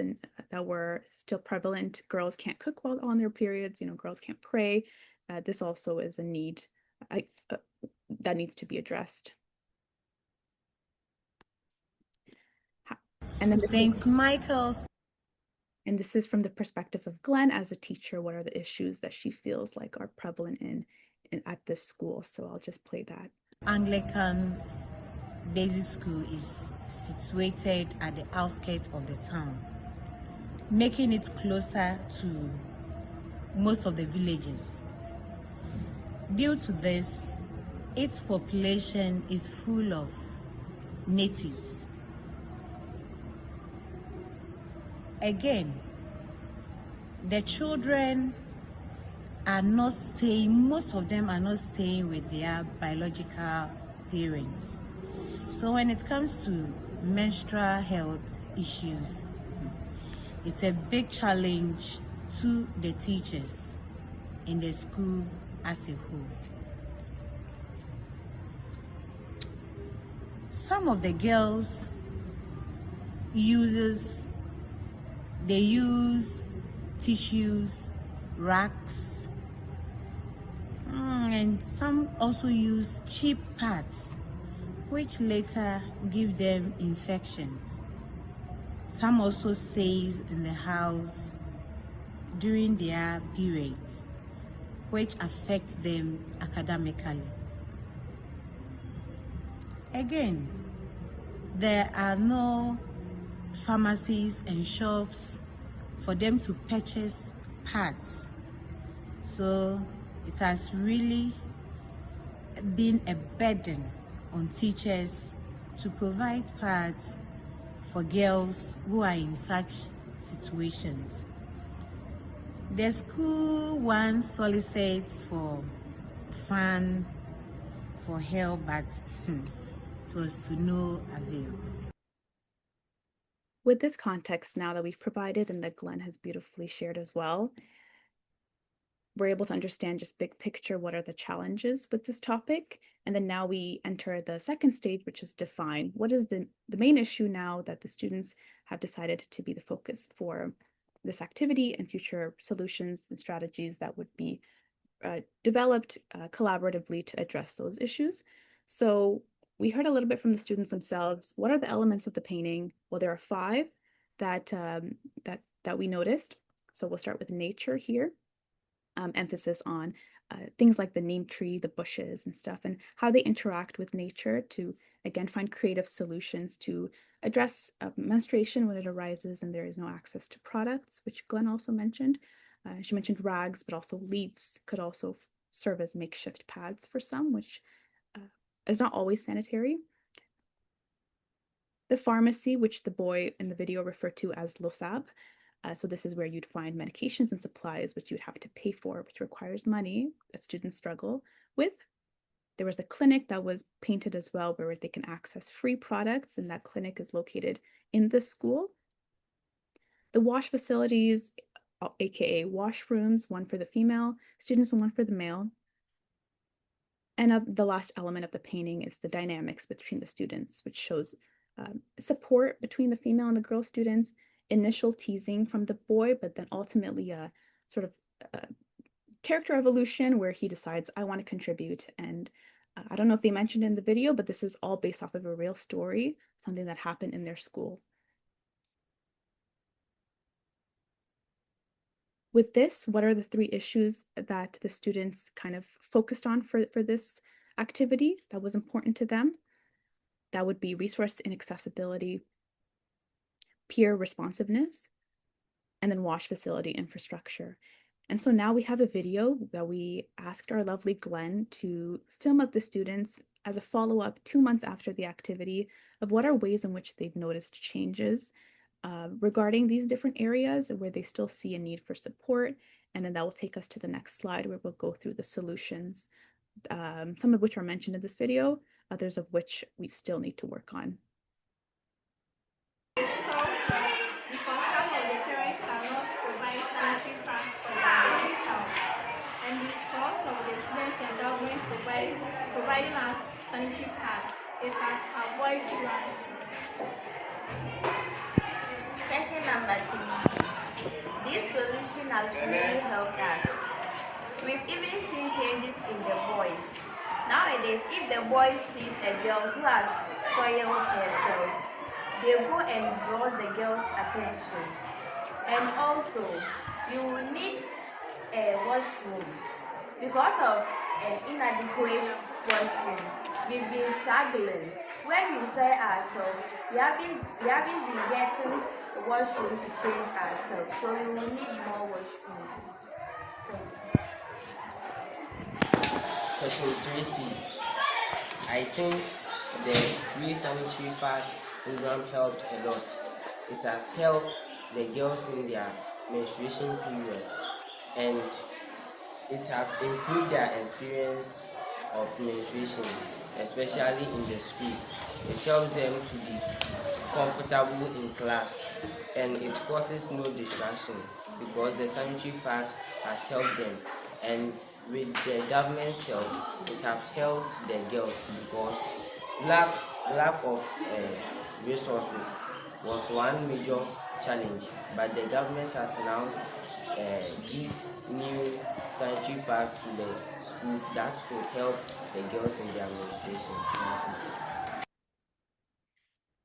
that were still prevalent. Girls can't cook while on their periods, girls can't pray. This also is a need that needs to be addressed. And then St. Michael's. And this is from the perspective of Glenn as a teacher. What are the issues that she feels like are prevalent at this school? So I'll just play that. Anglican Basic School is situated at the outskirts of the town, making it closer to most of the villages. Due to this, its population is full of natives. Again, the children are not staying, most of them are not staying with their biological parents. So when it comes to menstrual health issues, it's a big challenge to the teachers in the school as a whole. Some of the girls use tissues, racks, and some also use cheap pads, which later give them infections. Some also stays in the house during their periods, which affects them academically. Again, there are no pharmacies and shops for them to purchase pads. So it has really been a burden on teachers to provide pads for girls who are in such situations. The school once solicits for fund, for help, but it was to no avail. With this context now that we've provided and that Glenn has beautifully shared as well, we're able to understand just big picture, what are the challenges with this topic? And then now we enter the second stage, which is define what is the main issue now that the students have decided to be the focus for this activity, and future solutions and strategies that would be developed collaboratively to address those issues. So we heard a little bit from the students themselves. What are the elements of the painting? Well, there are 5 that we noticed. So we'll start with nature here. Emphasis on things like the neem tree, the bushes and stuff, and how they interact with nature to, again, find creative solutions to address menstruation when it arises and there is no access to products, which Glenn also mentioned. She mentioned rags, but also leaves could also serve as makeshift pads for some, which is not always sanitary. The pharmacy, which the boy in the video referred to as losab. So this is where you'd find medications and supplies, which you'd have to pay for, which requires money that students struggle with. There was a clinic that was painted as well, where they can access free products, and that clinic is located in the school. The wash facilities, aka washrooms, one for the female students and one for the male. And the last element of the painting is the dynamics between the students, which shows support between the female and the girl students, initial teasing from the boy, but then ultimately a sort of character evolution where he decides, I want to contribute. And I don't know if they mentioned in the video, but this is all based off of a real story, something that happened in their school. With this, what are the 3 issues that the students kind of focused on for this activity that was important to them? That would be resource inaccessibility, peer responsiveness, and then wash facility infrastructure. And so now we have a video that we asked our lovely Glenn to film of the students as a follow-up 2 months after the activity of what are ways in which they've noticed changes regarding these different areas where they still see a need for support. And then that will take us to the next slide where we'll go through the solutions, some of which are mentioned in this video, others of which we still need to work on. providing us sanitary pads. It has avoided drugs. Question number 3. This solution has really helped us. We've even seen changes in the boys. Nowadays, if the boy sees a girl who has soiled herself, they go and draw the girl's attention. And also, you will need a washroom. Because of an inadequate washroom, we've been struggling. When we saw ourselves, we haven't been getting a washroom to change ourselves, so we will need more washrooms. Thank you. Question 3C. I think the free sanitary pad program helped a lot. It has helped the girls in their menstruation period, and it has improved their experience of menstruation, especially in the school. It helps them to be comfortable in class, and it causes no distraction because the sanitary pads has helped them. And with the government's help, it has helped the girls because lack of resources was one major challenge, but the government has now give new sanitary pads to the school that could help the girls in their menstruation.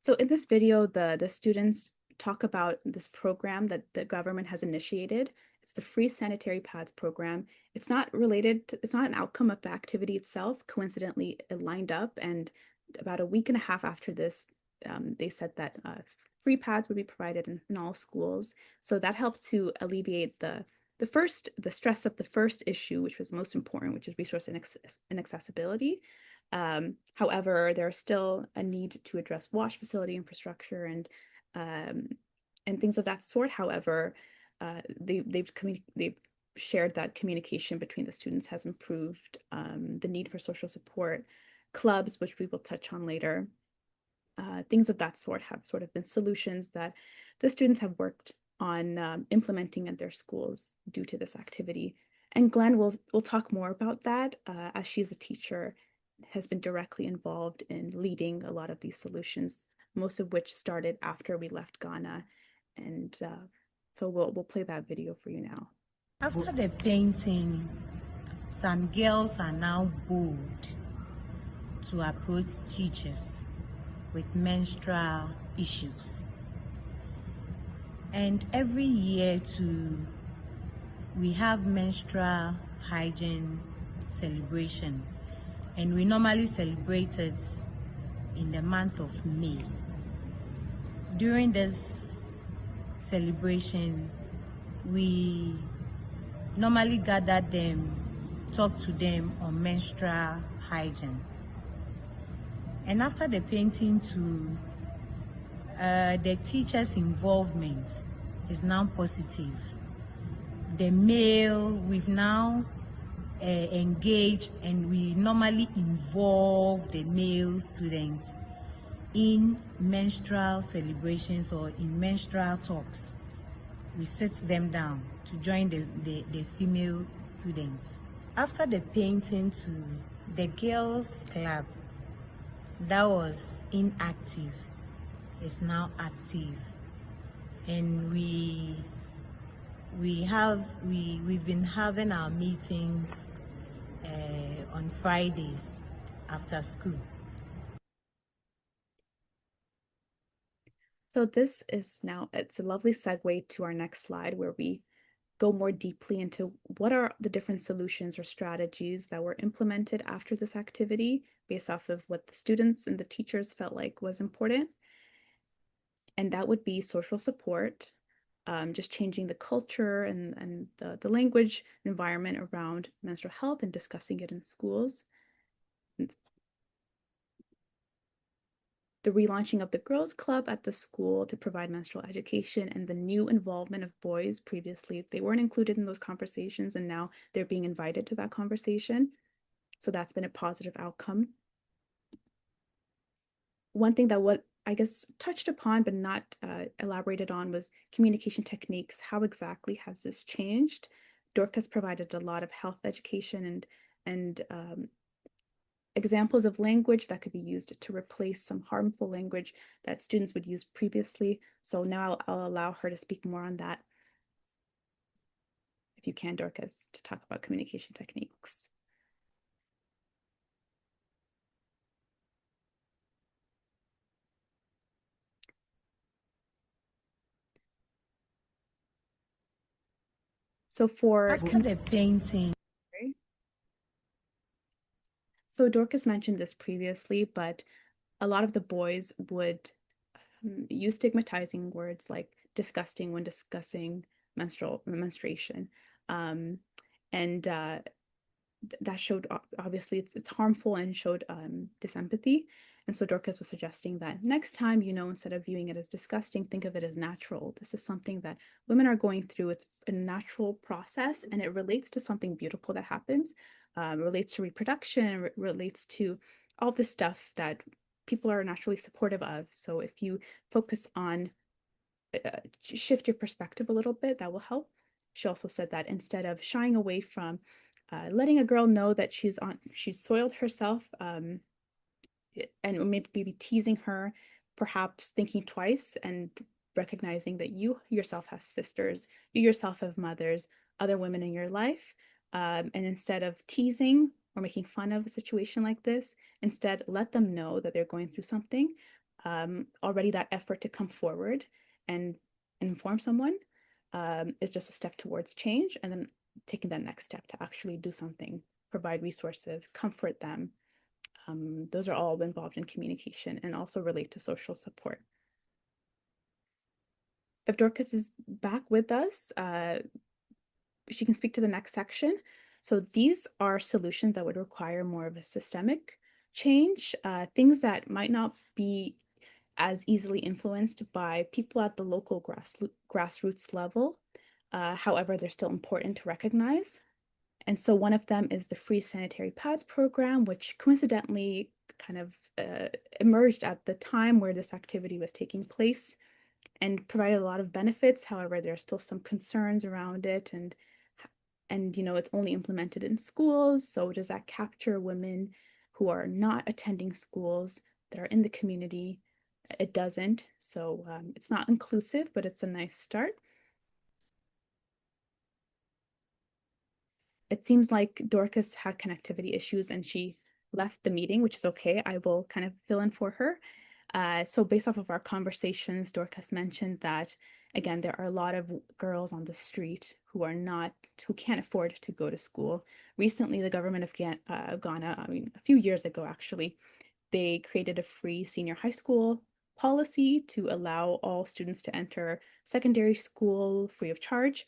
So in this video, the students talk about this program that the government has initiated. It's the Free Sanitary Pads program. It's not an outcome of the activity itself. Coincidentally, it lined up, and about a week and a half after this, they said that free pads would be provided in all schools. So that helped to alleviate the stress of the first issue, which was most important, which is resource inaccessibility. However, there's still a need to address wash facility infrastructure and things of that sort. However, they've shared that communication between the students has improved, the need for social support, clubs, which we will touch on later. Things of that sort have sort of been solutions that the students have worked on implementing at their schools due to this activity. And Glenn will talk more about that as she's a teacher, has been directly involved in leading a lot of these solutions, most of which started after we left Ghana. And so we'll play that video for you now. After the painting, some girls are now bold to approach teachers with menstrual issues. And every year too, we have menstrual hygiene celebration, and we normally celebrate it in the month of May. During this celebration, we normally gather them, talk to them on menstrual hygiene. And after the painting too, the teacher's involvement is now positive. The male, we've now engaged, and we normally involve the male students in menstrual celebrations or in menstrual talks. We sit them down to join the female students. After the painting too, the girls' club that was inactive is now active, and we've been having our meetings on Fridays after school. So this is now, it's a lovely segue to our next slide, where we go more deeply into what are the different solutions or strategies that were implemented after this activity based off of what the students and the teachers felt like was important. And that would be social support, just changing the culture and the language environment around menstrual health and discussing it in schools. The relaunching of the Girls Club at the school to provide menstrual education, and the new involvement of boys. Previously, they weren't included in those conversations, and now they're being invited to that conversation. So that's been a positive outcome. One thing that what I guess touched upon but not elaborated on was communication techniques. How exactly has this changed? Dork has provided a lot of health education and examples of language that could be used to replace some harmful language that students would use previously. So now I'll allow her to speak more on that. If you can, Dorcas, to talk about communication techniques. So after the painting. So Dorcas mentioned this previously, but a lot of the boys would use stigmatizing words like disgusting when discussing menstruation. And that showed, obviously it's harmful and showed disempathy. And so Dorcas was suggesting that next time, instead of viewing it as disgusting, think of it as natural. This is something that women are going through. It's a natural process, and it relates to something beautiful that happens. Relates to reproduction, relates to all this stuff that people are naturally supportive of. So if you focus on, shift your perspective a little bit, that will help. She also said that instead of shying away from letting a girl know that she's soiled herself, and maybe teasing her, perhaps thinking twice and recognizing that you yourself have sisters, you yourself have mothers, other women in your life. And instead of teasing or making fun of a situation like this, instead let them know that they're going through something. Already that effort to come forward and inform someone is just a step towards change, and then taking that next step to actually do something, provide resources, comfort them. Those are all involved in communication and also relate to social support. If Dorcas is back with us, she can speak to the next section. So these are solutions that would require more of a systemic change, things that might not be as easily influenced by people at the local grassroots level. However, they're still important to recognize. And so one of them is the free sanitary pads program, which coincidentally kind of emerged at the time where this activity was taking place and provided a lot of benefits. However, there are still some concerns around it, and it's only implemented in schools. So does that capture women who are not attending schools, that are in the community? It doesn't. So it's not inclusive, but it's a nice start. It seems like Dorcas had connectivity issues and she left the meeting, which is okay. I will kind of fill in for her. So based off of our conversations, Dorcas mentioned that, again, there are a lot of girls on the street who can't afford to go to school. Recently, the government of Ghana, a few years ago, actually, they created a free senior high school policy to allow all students to enter secondary school free of charge.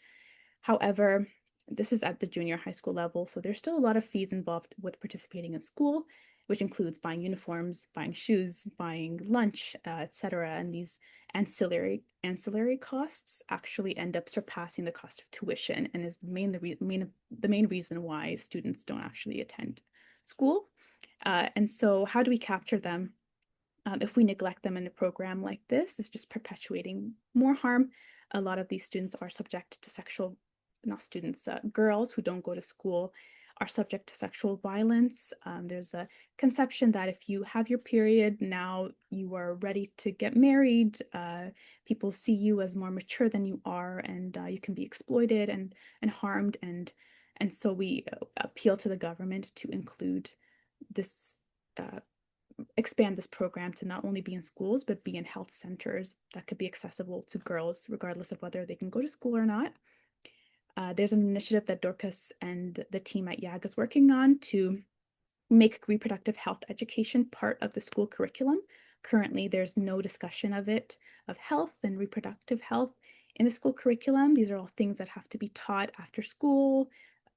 However, this is at the junior high school level, so there's still a lot of fees involved with participating in school, which includes buying uniforms, buying shoes, buying lunch, etc. And these ancillary costs actually end up surpassing the cost of tuition, and is the main reason why students don't actually attend school. And so how do we capture them? If we neglect them in a program like this, it's just perpetuating more harm. A lot of these students are subject to girls who don't go to school are subject to sexual violence. There's a conception that if you have your period, now you are ready to get married. People see you as more mature than you are, and you can be exploited and harmed. And so we appeal to the government to include this, expand this program to not only be in schools, but be in health centers that could be accessible to girls, regardless of whether they can go to school or not. There's an initiative that Dorcas and the team at YAG is working on to make reproductive health education part of the school curriculum. Currently, there's no discussion of health and reproductive health in the school curriculum. These are all things that have to be taught after school,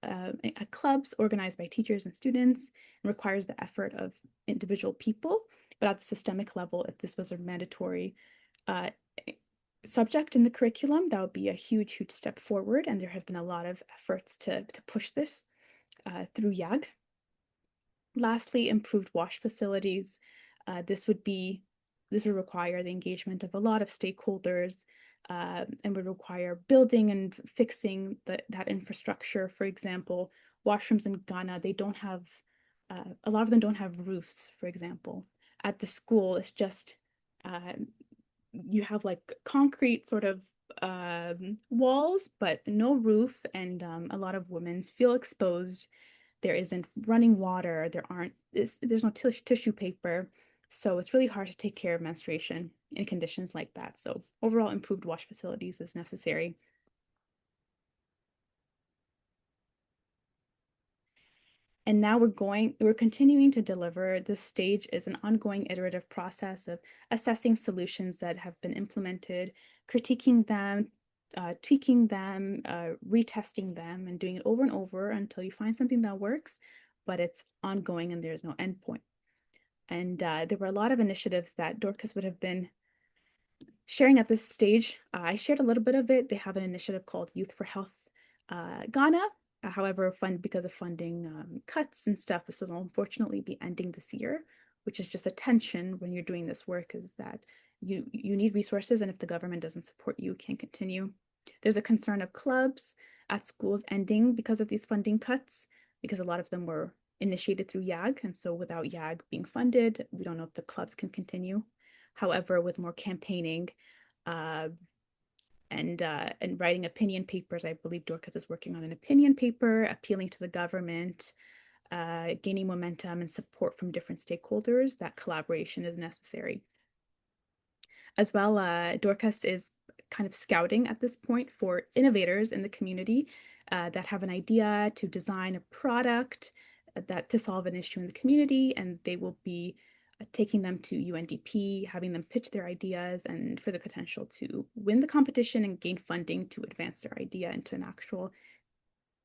at clubs organized by teachers and students, and requires the effort of individual people. But at the systemic level, if this was a mandatory subject in the curriculum, that would be a huge step forward. And there have been a lot of efforts to push this through YAG. Lastly, improved wash facilities. This would require the engagement of a lot of stakeholders, and would require building and fixing that infrastructure. For example, washrooms in Ghana, they don't have A lot of them don't have roofs, for example. At the school, it's just you have like concrete sort of walls, but no roof, and a lot of women feel exposed. There isn't running water. There's no tissue paper, so it's really hard to take care of menstruation in conditions like that. So overall, improved wash facilities is necessary. And now we're continuing to deliver. This stage is an ongoing iterative process of assessing solutions that have been implemented, critiquing them, tweaking them, retesting them, and doing it over and over until you find something that works, but it's ongoing and there's no endpoint. And there were a lot of initiatives that Dorcas would have been sharing at this stage. I shared a little bit of it. They have an initiative called Youth for Health Ghana. However, because of funding cuts and stuff, this will unfortunately be ending this year, which is just a tension when you're doing this work, is that you need resources, and if the government doesn't support you, can't continue. There's a concern of clubs at schools ending because of these funding cuts, because a lot of them were initiated through YAG, and so without YAG being funded, we don't know if the clubs can continue. However, with more campaigning and writing opinion papers, I believe Dorcas is working on an opinion paper, appealing to the government, gaining momentum and support from different stakeholders, that collaboration is necessary. As well, Dorcas is kind of scouting at this point for innovators in the community that have an idea to design a product that to solve an issue in the community, and they will be taking them to UNDP, having them pitch their ideas and for the potential to win the competition and gain funding to advance their idea into an actual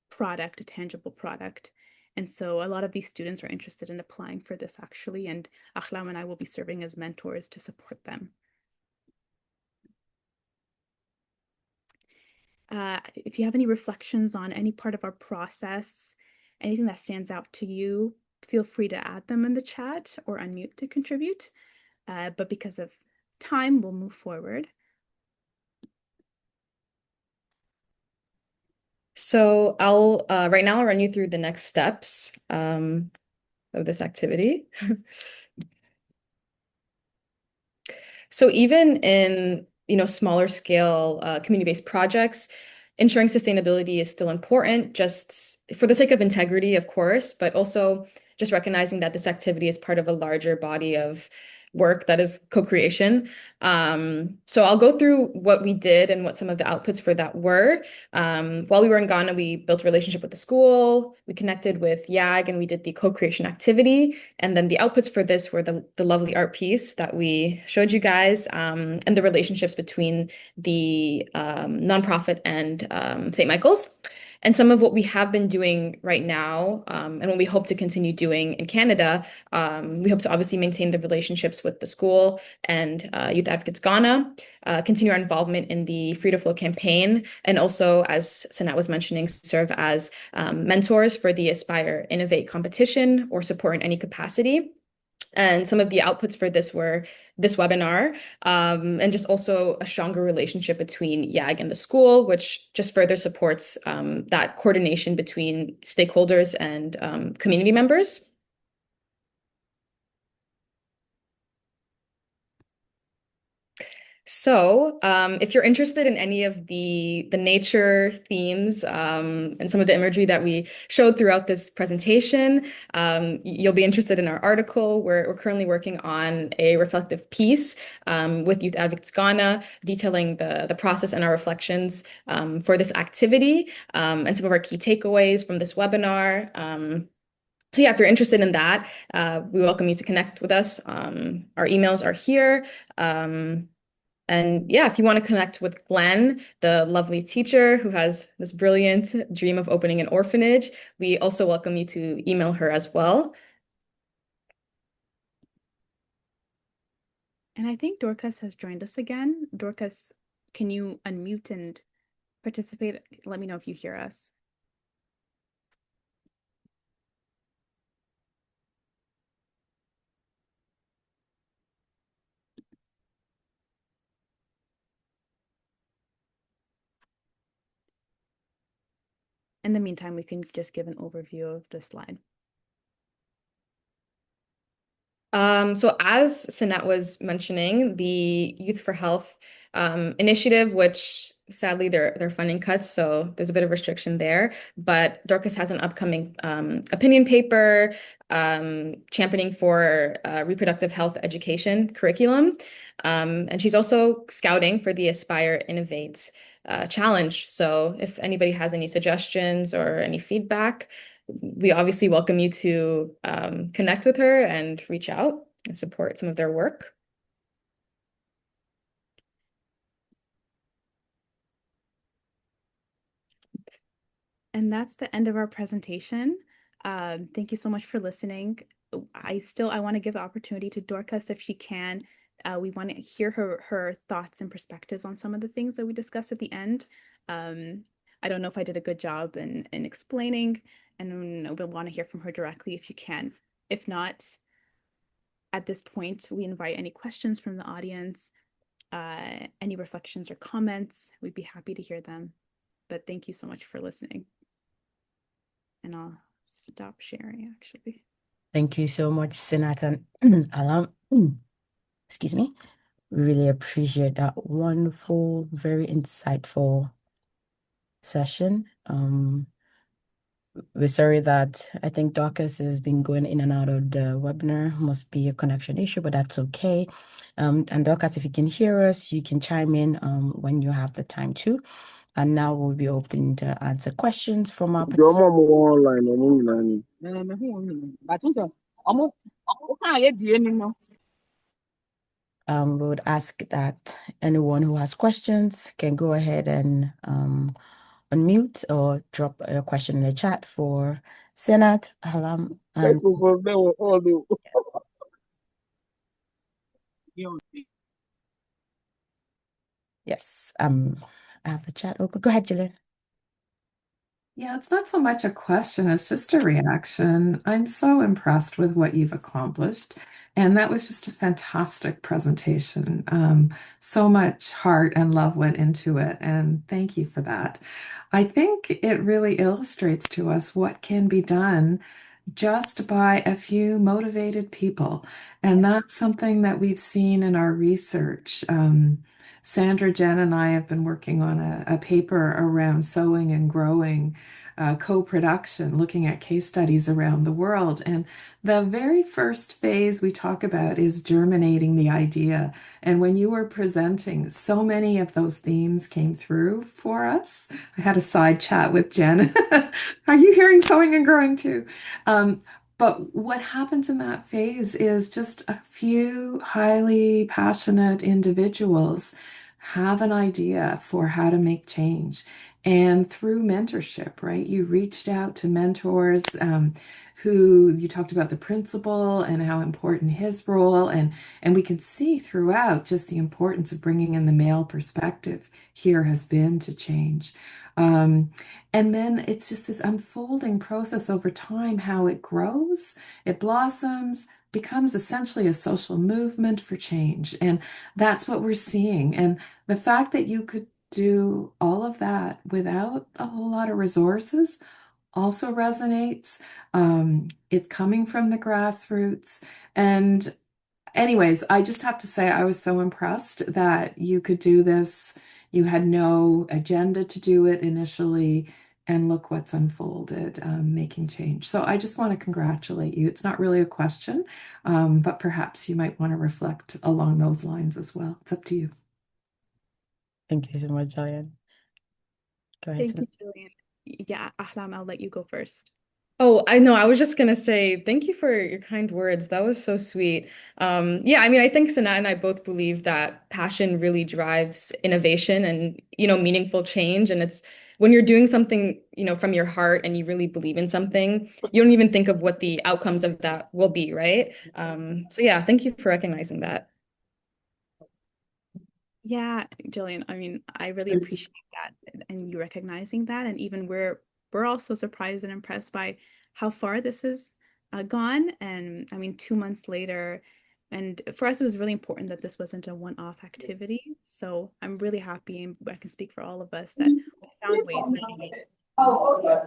product, a tangible product. And so a lot of these students are interested in applying for this actually, and Ahlam and I will be serving as mentors to support them. If you have any reflections on any part of our process, anything that stands out to you, feel free to add them in the chat or unmute to contribute. But because of time, we'll move forward. So right now I'll run you through the next steps of this activity. So even in smaller scale community-based projects, ensuring sustainability is still important, just for the sake of integrity, of course, but also just recognizing that this activity is part of a larger body of work that is co-creation. So I'll go through what we did and what some of the outputs for that were. While we were in Ghana, we built a relationship with the school, we connected with YAG, and we did the co-creation activity. And then the outputs for this were the lovely art piece that we showed you guys, and the relationships between the nonprofit and St. Michael's. And some of what we have been doing right now, and what we hope to continue doing in Canada, we hope to obviously maintain the relationships with the school and Youth Advocates Ghana, continue our involvement in the Free to Flow campaign, and also, as Sanat was mentioning, serve as mentors for the Aspire Innovate competition or support in any capacity. And some of the outputs for this were this webinar, and just also a stronger relationship between YAG and the school, which just further supports that coordination between stakeholders and community members. So if you're interested in any of the nature themes and some of the imagery that we showed throughout this presentation, you'll be interested in our article. We're currently working on a reflective piece with Youth Advocates Ghana, detailing the process and our reflections for this activity, and some of our key takeaways from this webinar. So yeah, if you're interested in that, we welcome you to connect with us. Our emails are here. And yeah, if you want to connect with Glenn, the lovely teacher who has this brilliant dream of opening an orphanage, we also welcome you to email her as well. And I think Dorcas has joined us again. Dorcas, can you unmute and participate? Let me know if you hear us. In the meantime, we can just give an overview of the slide. So as Sinat was mentioning, the Youth for Health initiative, which sadly they're funding cuts, so there's a bit of restriction there. But Dorcas has an upcoming opinion paper championing for reproductive health education curriculum. And she's also scouting for the Aspire Innovate challenge. So if anybody has any suggestions or any feedback, we obviously welcome you to connect with her and reach out and support some of their work. And that's the end of our presentation. Thank you so much for listening. I want to give the opportunity to Dorcas if she can. We want to hear her thoughts and perspectives on some of the things that we discussed at the end. I don't know if I did a good job in explaining, and we'll want to hear from her directly if you can. If not, at this point, we invite any questions from the audience, any reflections or comments. We'd be happy to hear them. But thank you so much for listening. And I'll stop sharing actually. Thank you so much, Senator Alam. Excuse me. Really appreciate that wonderful, very insightful session. We're sorry that I think Dorcas has been going in and out of the webinar. Must be a connection issue, but that's okay. And Dorcas, if you can hear us, you can chime in when you have the time to. And now we'll be open to answer questions from our participants. We would ask that anyone who has questions can go ahead and unmute or drop a question in the chat for Senat, Halam, and yes, I have the chat open. Go ahead, Jillian. Yeah, it's not so much a question, it's just a reaction. I'm so impressed with what you've accomplished. And that was just a fantastic presentation. So much heart and love went into it. And thank you for that. I think it really illustrates to us what can be done just by a few motivated people. And that's something that we've seen in our research. Sandra, Jen, and I have been working on a paper around sewing and growing co-production, looking at case studies around the world. And the very first phase we talk about is germinating the idea. And when you were presenting, so many of those themes came through for us. I had a side chat with Jen. Are you hearing sewing and growing too? But what happens in that phase is just a few highly passionate individuals have an idea for how to make change. And through mentorship, right? You reached out to mentors who you talked about the principal and how important his role, and we can see throughout just the importance of bringing in the male perspective here has been to change. And then it's just this unfolding process over time, how it grows, it blossoms, becomes essentially a social movement for change. And that's what we're seeing. And the fact that you could do all of that without a whole lot of resources also resonates. It's coming from the grassroots. And anyways, I just have to say I was so impressed that you could do this. You had no agenda to do it initially, and look what's unfolded, making change. So I just want to congratulate you. It's not really a question, but perhaps you might want to reflect along those lines as well. It's up to you. Thank you so much, Jillian. Go ahead. Thank you, Jillian. Yeah, Ahlam, I'll let you go first. Oh, I know. I was just gonna say thank you for your kind words. That was so sweet. Yeah, I mean, I think Sanat and I both believe that passion really drives innovation and, meaningful change. And it's when you're doing something, from your heart and you really believe in something, you don't even think of what the outcomes of that will be, right? So yeah, thank you for recognizing that. Yeah, Jillian, I mean, I really appreciate that and you recognizing that. And even we're also surprised and impressed by how far this has gone. And I mean, 2 months later, and for us, it was really important that this wasn't a one-off activity. So I'm really happy, and I can speak for all of us, that we found ways that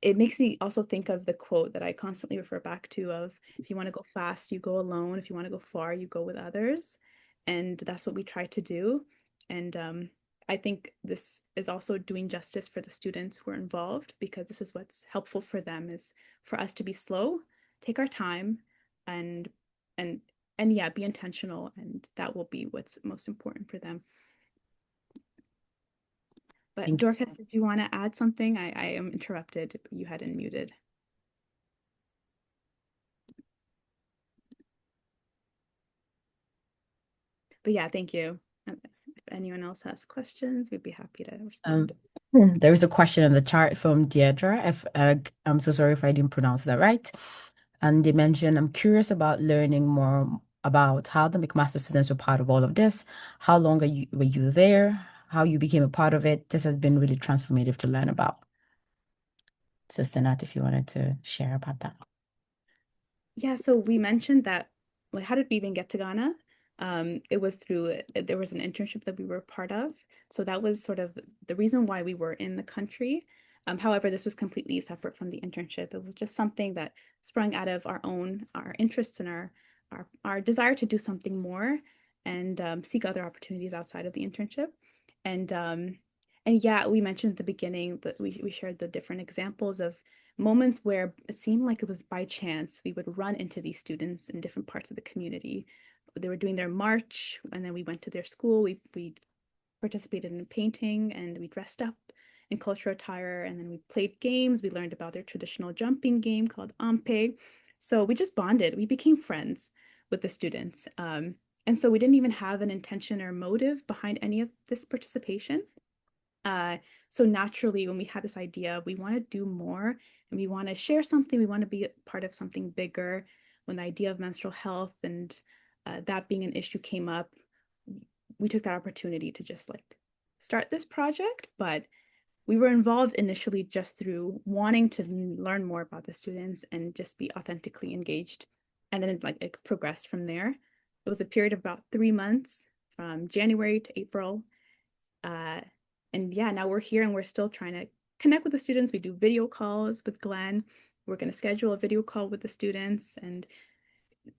it makes me also think of the quote that I constantly refer back to of, if you want to go fast, you go alone. If you want to go far, you go with others. And that's what we try to do. And I think this is also doing justice for the students who are involved, because this is what's helpful for them, is for us to be slow, take our time, and and yeah, be intentional, and that will be what's most important for them. But Dorcas, if you want to add something, I am interrupted. You had unmuted. But yeah, thank you. If anyone else has questions, we'd be happy to respond. There is a question in the chat from Deirdre. I'm so sorry if I didn't pronounce that right. And they mentioned, I'm curious about learning more about how the McMaster students were part of all of this. How long were you there? How you became a part of it? This has been really transformative to learn about. So Senat, if you wanted to share about that. Yeah, so we mentioned that, like, how did we even get to Ghana? It was through, there was an internship that we were part of. So that was sort of the reason why we were in the country. However, this was completely separate from the internship. It was just something that sprung out of our interests and our desire to do something more, and seek other opportunities outside of the internship. And yeah, we mentioned at the beginning that we shared the different examples of moments where it seemed like it was by chance we would run into these students in different parts of the community. They were doing their march, and then we went to their school. We participated in painting, and we dressed up in cultural attire, and then we played games. We learned about their traditional jumping game called ampe. So we just bonded. We became friends with the students. And so we didn't even have an intention or motive behind any of this participation. So naturally, when we had this idea, we want to do more, and we want to share something. We want to be a part of something bigger. When the idea of menstrual health and that being an issue came up, we took that opportunity to just like start this project. But we were involved initially just through wanting to learn more about the students and just be authentically engaged. And then it progressed from there. It was a period of about 3 months, from January to April. And yeah, now we're here and we're still trying to connect with the students. We do video calls with Glenn. We're going to schedule a video call with the students, and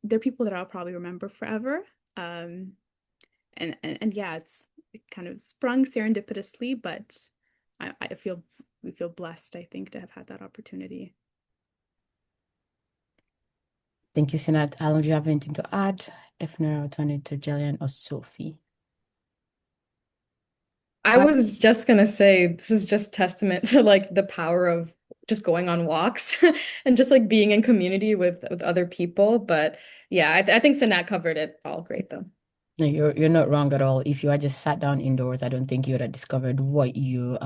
they're people that I'll probably remember forever. And yeah, it kind of sprung serendipitously, but we feel blessed, I think, to have had that opportunity. Thank you, Senat. Alan, do you have anything to add? If not, I'll turn it to Jillian or Sophie. I was just gonna say, this is just testament to like the power of just going on walks and just like being in community with other people. But yeah, I think Sanat covered it all great though. No, you're not wrong at all. If you had just sat down indoors, I don't think you would have discovered what you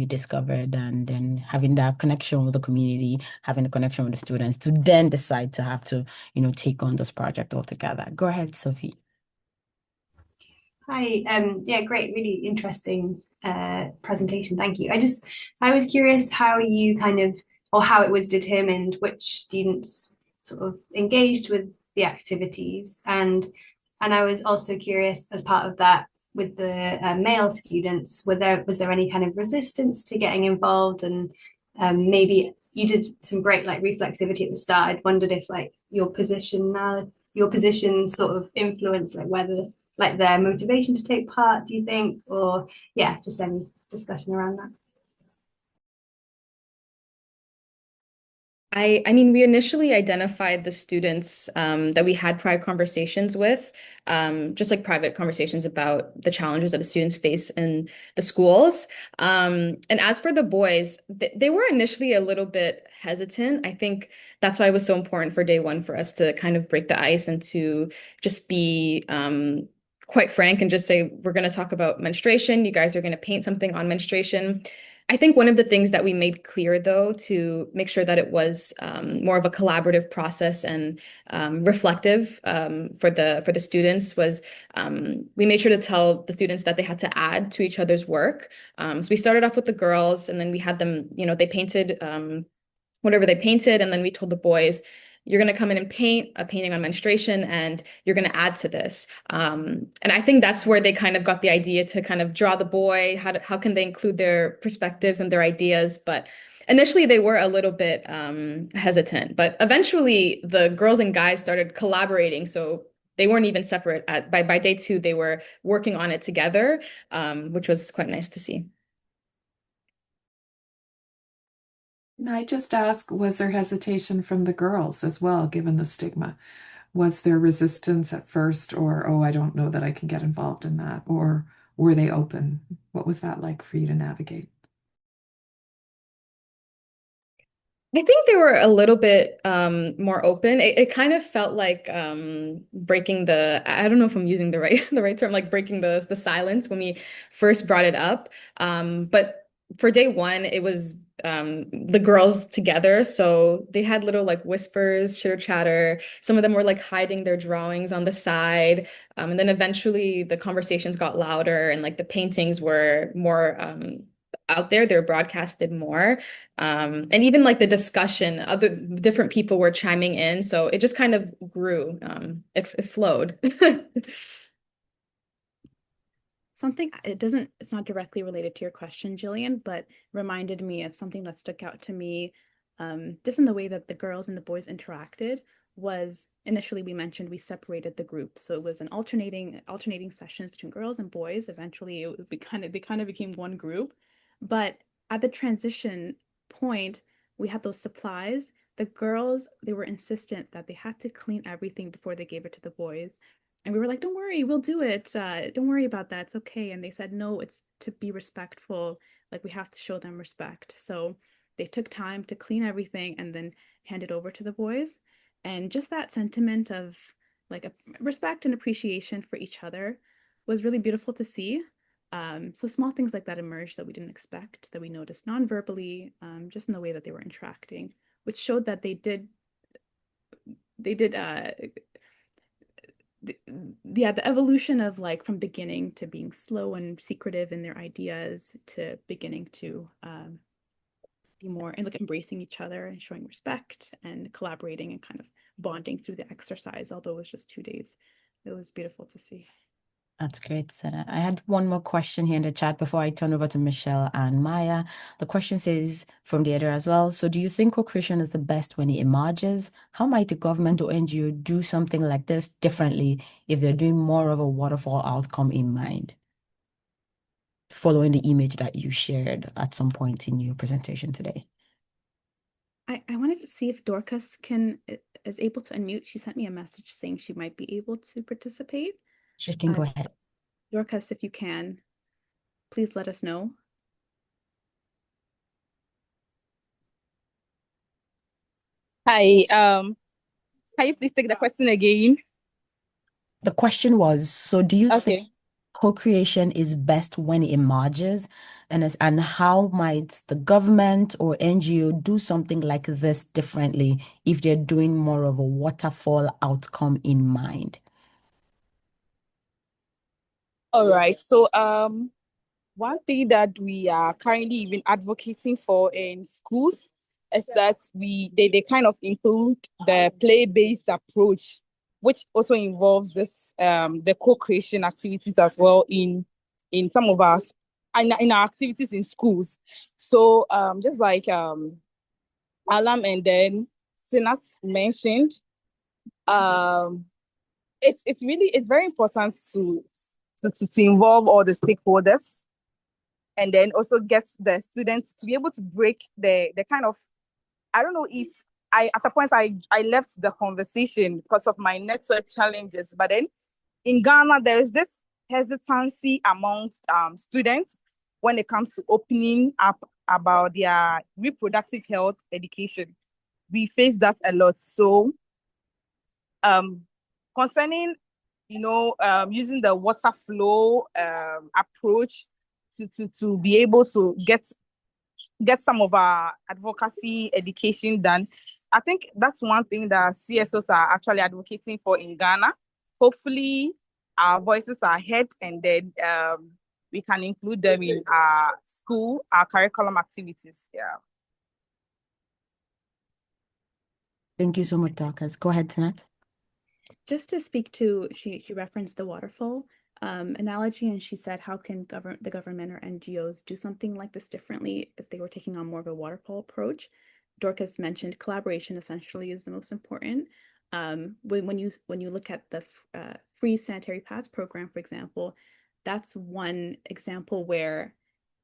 discovered, and then having that connection with the community, having a connection with the students to then decide to have to, take on this project altogether. Go ahead, Sophie. Hi, yeah, great, really interesting presentation. Thank you. I was curious how you or how it was determined which students sort of engaged with the activities, and I was also curious, as part of that, with the male students, was there any kind of resistance to getting involved? And maybe you did some great like reflexivity at the start. I wondered if like your position sort of influenced like whether like their motivation to take part, do you think? Or yeah, just any discussion around that. I mean, we initially identified the students that we had prior conversations with, just like private conversations about the challenges that the students face in the schools. And as for the boys, they were initially a little bit hesitant. I think that's why it was so important for day one for us to kind of break the ice and to just be quite frank and just say, we're going to talk about menstruation. You guys are going to paint something on menstruation. I think one of the things that we made clear, though, to make sure that it was more of a collaborative process and reflective for the students was we made sure to tell the students that they had to add to each other's work. So we started off with the girls, and then we had them, they painted whatever they painted, and then we told the boys, you're going to come in and paint a painting on menstruation, and you're going to add to this. And I think that's where they kind of got the idea to kind of draw the boy. How can they include their perspectives and their ideas? But initially they were a little bit hesitant, but eventually the girls and guys started collaborating. So they weren't even separate. By day two, they were working on it together, which was quite nice to see. And I just ask, was there hesitation from the girls as well, given the stigma? Was there resistance at first, or, oh, I don't know that I can get involved in that? Or were they open? What was that like for you to navigate? I think they were a little bit more open. It kind of felt like breaking the, I don't know if I'm using the right the right term, like breaking the silence when we first brought it up. But for day one, it was the girls together. So they had little like whispers, chitter chatter. Some of them were like hiding their drawings on the side. And then eventually the conversations got louder and like the paintings were more out there. They were broadcasted more. And even like the discussion, other different people were chiming in. So it just kind of grew. It flowed. Something it's not directly related to your question, Jillian, but reminded me of something that stuck out to me, just in the way that the girls and the boys interacted. Was initially we mentioned we separated the group, so it was an alternating sessions between girls and boys. Eventually, they kind of became one group, but at the transition point, we had those supplies. The girls, they were insistent that they had to clean everything before they gave it to the boys. And we were like, don't worry, we'll do it. Don't worry about that. It's okay. And they said, no, it's to be respectful. Like we have to show them respect. So they took time to clean everything and then hand it over to the boys. And just that sentiment of like a respect and appreciation for each other was really beautiful to see. So small things like that emerged that we didn't expect, that we noticed non-verbally, just in the way that they were interacting, which showed that they did the, yeah, the evolution of like from beginning to being slow and secretive in their ideas to beginning to be more and like embracing each other and showing respect and collaborating and kind of bonding through the exercise, although it was just 2 days. It was beautiful to see. That's great, Sana. I had one more question here in the chat before I turn over to Michelle and Maya. The question says from the editor as well. So, do you think co-creation is the best when it emerges? How might the government or NGO do something like this differently if they're doing more of a waterfall outcome in mind? Following the image that you shared at some point in your presentation today. I wanted to see if Dorcas is able to unmute. She sent me a message saying she might be able to participate. She can go ahead. Dorcas, if you can, please let us know. Hi, can you please take the question again? The question was, so do you think Okay. co-creation is best when it emerges? And how might the government or NGO do something like this differently if they're doing more of a waterfall outcome in mind? All right. So, one thing that we are currently even advocating for in schools is that they kind of include the play-based approach, which also involves this the co-creation activities as well in some of our in our activities in schools. So just like Alam and then Sinat mentioned, um it's very important to involve all the stakeholders and then also get the students to be able to break the kind of, I don't know if I at a point I left the conversation because of my network challenges, but then in Ghana there is this hesitancy amongst students when it comes to opening up about their reproductive health education. We face that a lot. So concerning using the water flow approach to be able to get some of our advocacy education done. I think that's one thing that CSOs are actually advocating for in Ghana. Hopefully, our voices are heard and then we can include them in our school, our curriculum activities. Yeah. Thank you so much, Dorcas. Go ahead, Sinat. Just to speak to, she referenced the waterfall. analogy, and she said, how can the government or NGOs do something like this differently if they were taking on more of a waterfall approach? Dorcas mentioned collaboration essentially is the most important. When you look at the free sanitary pads program, for example, that's one example where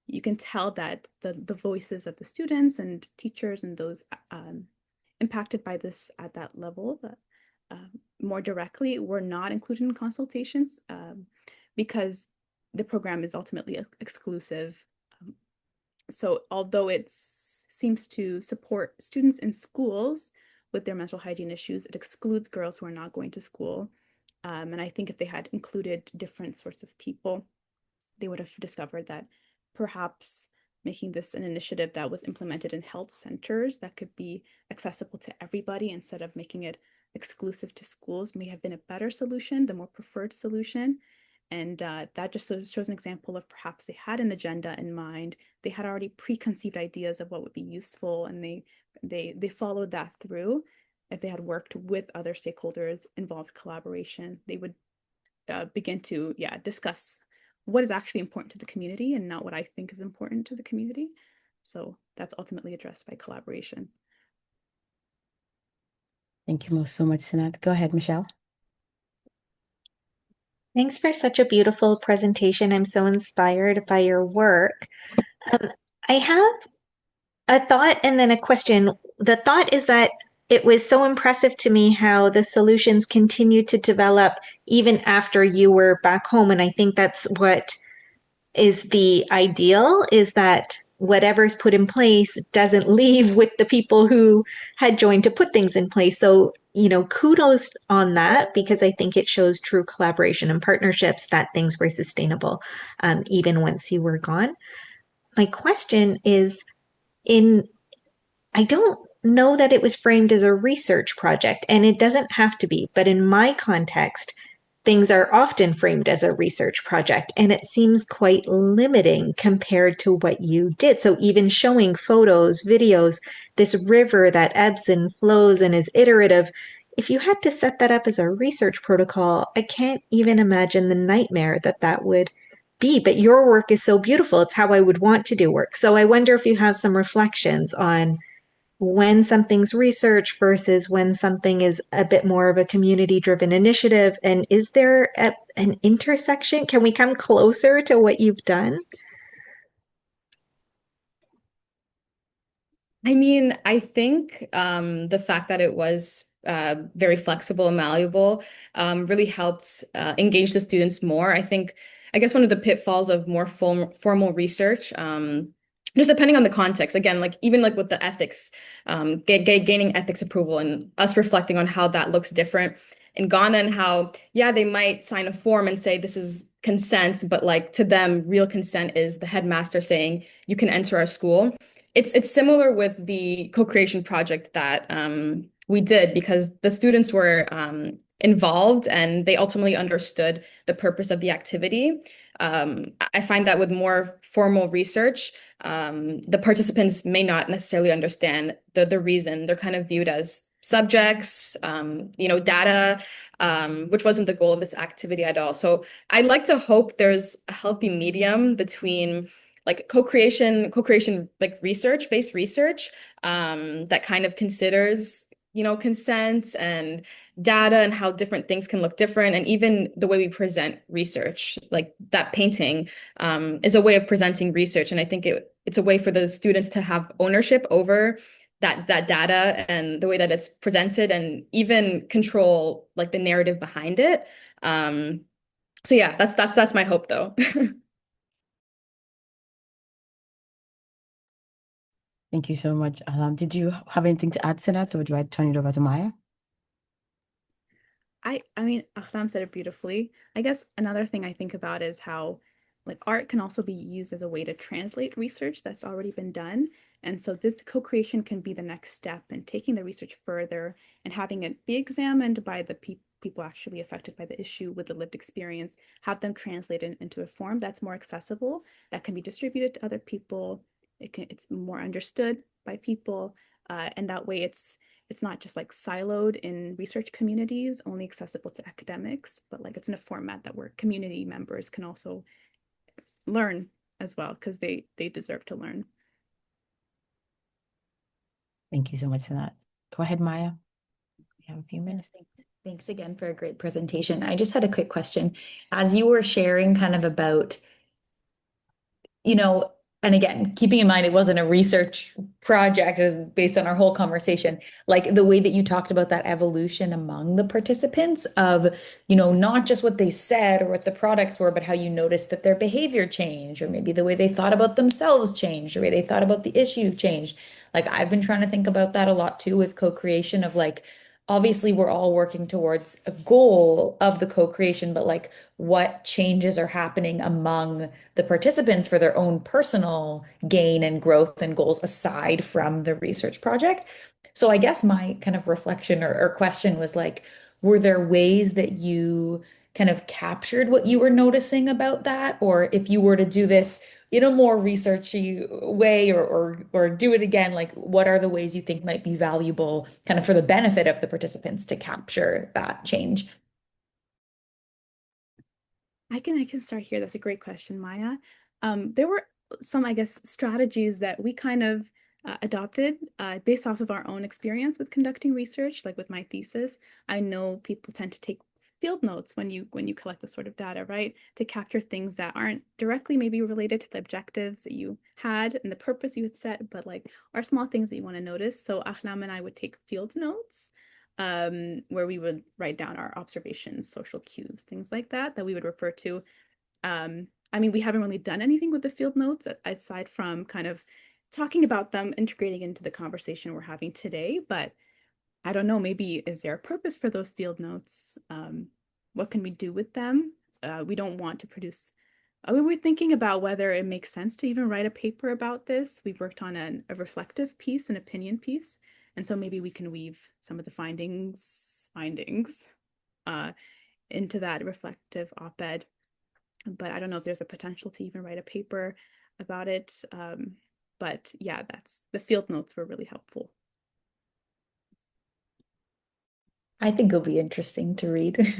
you can tell that the voices of the students and teachers and those impacted by this at that level, more directly, were not included in consultations because the program is ultimately exclusive. So although it seems to support students in schools with their menstrual hygiene issues, it excludes girls who are not going to school. And I think if they had included different sorts of people, they would have discovered that perhaps making this an initiative that was implemented in health centers that could be accessible to everybody instead of making it exclusive to schools may have been a better solution, the more preferred solution. And that just shows an example of perhaps they had an agenda in mind. They had already preconceived ideas of what would be useful, and they followed that through. If they had worked with other stakeholders, involved collaboration, they would begin to discuss what is actually important to the community and not what I think is important to the community. So that's ultimately addressed by collaboration. Thank you so much, Sanat. Go ahead, Michelle. Thanks for such a beautiful presentation. I'm so inspired by your work. I have a thought and then a question. The thought is that it was so impressive to me how the solutions continued to develop even after you were back home. And I think that's what is the ideal, is that whatever's put in place doesn't leave with the people who had joined to put things in place. So, kudos on that, because I think it shows true collaboration and partnerships that things were sustainable, even once you were gone. My question is, I don't know that it was framed as a research project, and it doesn't have to be, but in my context, things are often framed as a research project, and it seems quite limiting compared to what you did. So even showing photos, videos, this river that ebbs and flows and is iterative, if you had to set that up as a research protocol, I can't even imagine the nightmare that would be. But your work is so beautiful. It's how I would want to do work. So I wonder if you have some reflections on when something's research versus when something is a bit more of a community driven initiative. And is there an intersection? Can we come closer to what you've done? I mean, I think the fact that it was very flexible and malleable really helped engage the students more. I guess one of the pitfalls of more formal research, just depending on the context, again, like even like with the ethics, gaining ethics approval and us reflecting on how that looks different in Ghana and how, yeah, they might sign a form and say this is consent, but like to them, real consent is the headmaster saying you can enter our school. It's similar with the co-creation project that we did, because the students were involved and they ultimately understood the purpose of the activity. I find that with more formal research, the participants may not necessarily understand the reason. They're kind of viewed as subjects, data, which wasn't the goal of this activity at all. So I'd like to hope there's a healthy medium between like co-creation, like based research that kind of considers, consent and data and how different things can look different. And even the way we present research, like that painting is a way of presenting research. And I think it's a way for the students to have ownership over that data and the way that it's presented, and even control like the narrative behind it. So yeah, that's my hope though. Thank you so much. Did you have anything to add, Sanat, or do I turn it over to Maya? I mean, Ahlam said it beautifully. I guess another thing I think about is how like art can also be used as a way to translate research that's already been done. And so this co-creation can be the next step in taking the research further and having it be examined by the people actually affected by the issue with the lived experience, have them translated into a form that's more accessible, that can be distributed to other people. It's more understood by people. And that way it's not just like siloed in research communities, only accessible to academics, but like it's in a format that where community members can also learn as well, because they deserve to learn. Thank you so much for that. Go ahead, Maya. We have a few minutes. Thanks again for a great presentation. I just had a quick question. As you were sharing kind of about, and again, keeping in mind it wasn't a research project based on our whole conversation, like the way that you talked about that evolution among the participants of, not just what they said or what the products were, but how you noticed that their behavior changed, or maybe the way they thought about themselves changed, or the way they thought about the issue changed. Like I've been trying to think about that a lot too with co-creation of like, obviously we're all working towards a goal of the co-creation, but like what changes are happening among the participants for their own personal gain and growth and goals aside from the research project. So I guess my kind of reflection or question was like, were there ways that you kind of captured what you were noticing about that? Or if you were to do this in a more researchy way or do it again, like what are the ways you think might be valuable kind of for the benefit of the participants to capture that change? I can start here. That's a great question, Maya. There were some, I guess, strategies that we kind of adopted based off of our own experience with conducting research, like with my thesis. I know people tend to take field notes when you collect this sort of data, right? To capture things that aren't directly maybe related to the objectives that you had and the purpose you had set, but like are small things that you want to notice. So Ahlam and I would take field notes where we would write down our observations, social cues, things like that we would refer to. I mean, we haven't really done anything with the field notes aside from kind of talking about them, integrating into the conversation we're having today. But I don't know, maybe is there a purpose for those field notes? What can we do with them? We don't want to produce. We were thinking about whether it makes sense to even write a paper about this. We've worked on a reflective piece, an opinion piece. And so maybe we can weave some of the findings into that reflective op-ed. But I don't know if there's a potential to even write a paper about it. But yeah, the field notes were really helpful. I think it'll be interesting to read.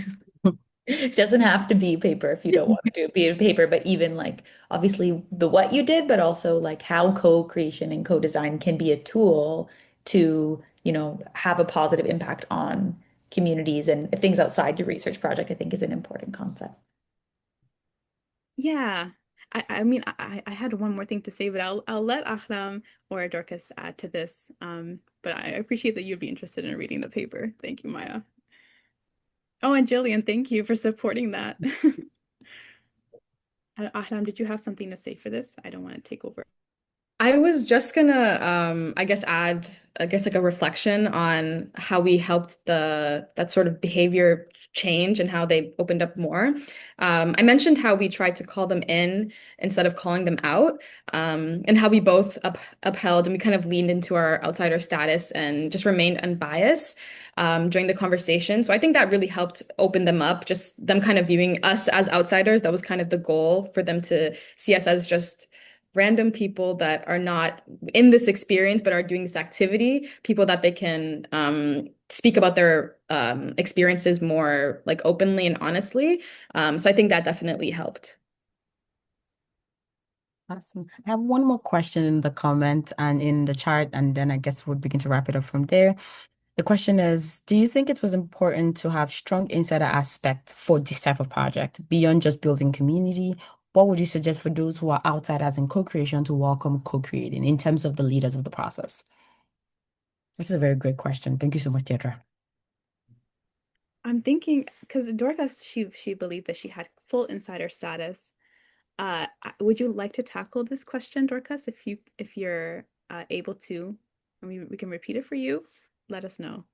It doesn't have to be paper if you don't want to be a paper, but even like obviously the what you did, but also like how co-creation and co-design can be a tool to, have a positive impact on communities and things outside your research project, I think is an important concept. Yeah. I mean, I had one more thing to say, but I'll let Ahlam or Dorcas add to this. But I appreciate that you'd be interested in reading the paper. Thank you, Maya. Oh, and Jillian, thank you for supporting that. Ahlam, did you have something to say for this? I don't want to take over. I was just gonna, I guess add, like a reflection on how we helped that sort of behavior change and how they opened up more. I mentioned how we tried to call them in instead of calling them out, and how we both upheld and we kind of leaned into our outsider status and just remained unbiased during the conversation. So I think that really helped open them up, just them kind of viewing us as outsiders. That was kind of the goal for them to see us as just random people that are not in this experience but are doing this activity, people that they can speak about their experiences more like openly and honestly. So I think that definitely helped. Awesome. I have one more question in the comment and in the chat, and then I guess we'll begin to wrap it up from there. The question is, do you think it was important to have strong insider aspect for this type of project beyond just building community? What would you suggest for those who are outsiders in co-creation to welcome co-creating in terms of the leaders of the process? This is a very great question. Thank you so much, Deirdre. I'm thinking because Dorcas, she believed that she had full insider status. Would you like to tackle this question, Dorcas, if you're able to? I mean, we can repeat it for you. Let us know.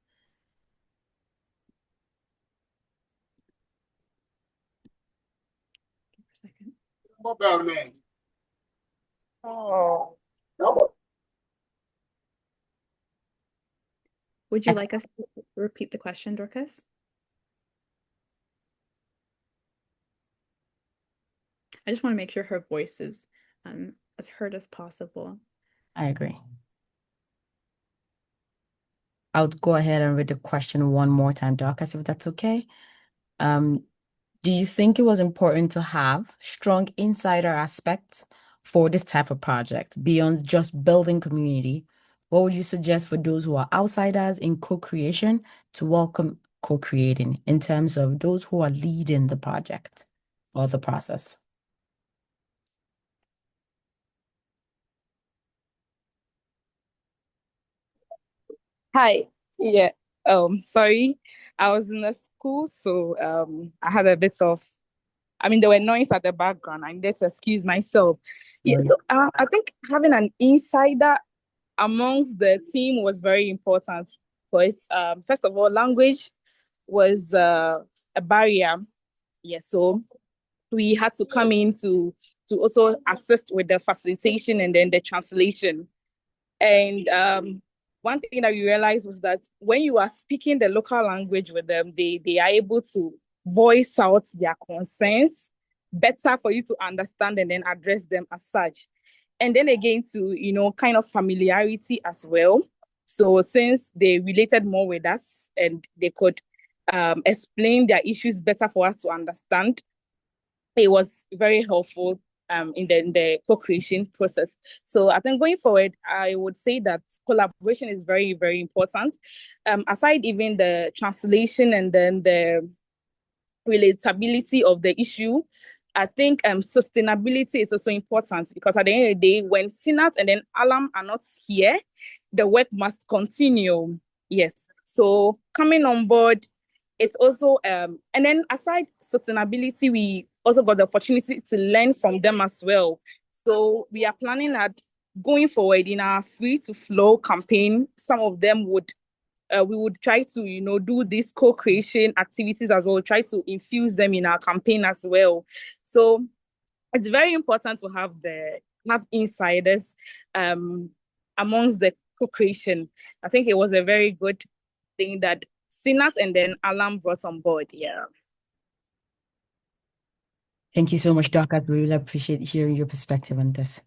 For a second. Mobile man. Oh. Would you like us to repeat the question, Dorcas? I just want to make sure her voice is as heard as possible. I agree. I'll go ahead and read the question one more time, Dorcas, if that's okay. Um, do you think it was important to have strong insider aspects for this type of project beyond just building community? What would you suggest for those who are outsiders in co-creation to welcome co-creating in terms of those who are leading the project or the process? Hi. Yeah. Sorry. I was in a school, so I had a bit of there were noise at the background. I needed to excuse myself. Yeah, so I think having an insider amongst the team was very important because first of all, language was a barrier. Yeah, so we had to come in to also assist with the facilitation and then the translation. And one thing that we realized was that when you are speaking the local language with them, they are able to voice out their concerns better for you to understand and then address them as such. And then again, to, kind of familiarity as well. So since they related more with us and they could explain their issues better for us to understand, it was very helpful in the co-creation process. So I think going forward, I would say that collaboration is very, very important. Aside even the translation and then the relatability of the issue, I think sustainability is also important because at the end of the day, when Sinat and then Alam are not here, the work must continue. Yes. So coming on board, it's also and then aside sustainability, we also got the opportunity to learn from them as well. So we are planning at going forward in our free to flow campaign. Some of them would we would try to do these co-creation activities as well, try to infuse them in our campaign as well. So it's very important to have insiders amongst the co-creation. I think it was a very good thing that Sinat and then Alam brought on board. Yeah. Thank you so much, Doc. I really appreciate hearing your perspective on this.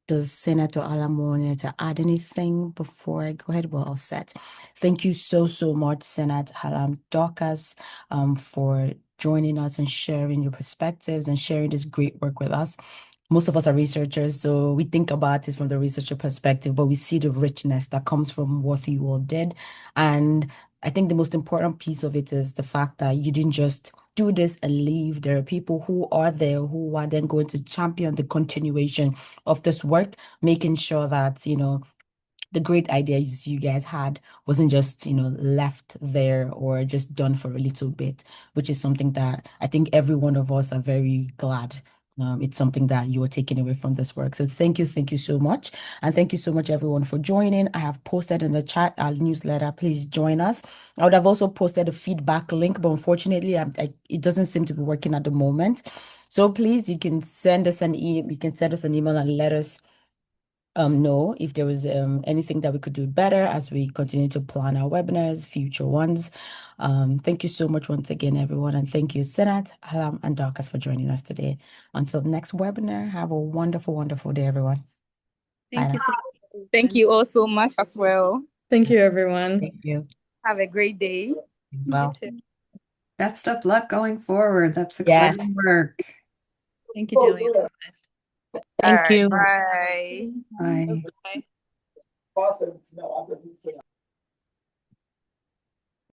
Does Senator Alamo want to add anything before I go ahead? Well, all set. Thank you so much, Senator Halam Dorcas, for joining us and sharing your perspectives and sharing this great work with us. Most of us are researchers, so we think about it from the researcher perspective, but we see the richness that comes from what you all did. And I think the most important piece of it is the fact that you didn't just do this and leave. There are people who are there who are then going to champion the continuation of this work, making sure that, the great ideas you guys had wasn't just, left there or just done for a little bit, which is something that I think every one of us are very glad. It's something that you are taking away from this work. So thank you so much. And thank you so much, everyone, for joining. I have posted in the chat our newsletter. Please join us. I would have also posted a feedback link, but unfortunately, it doesn't seem to be working at the moment. So please, you can send us an email. You can send us an email and let us know if there was anything that we could do better as we continue to plan our webinars, future ones. Thank you so much once again, everyone. And thank you, Senat, Halam, and Dorcas for joining us today. Until next webinar, have a wonderful, wonderful day, everyone. Thank Bye you now. so much. Thank you all so much as well. Thank you, everyone. Thank you. Have a great day. Well, You too. Best of luck going forward. That's yes. exciting work. Thank you, Jillian. All Thank right, you. bye. Bye. Bye.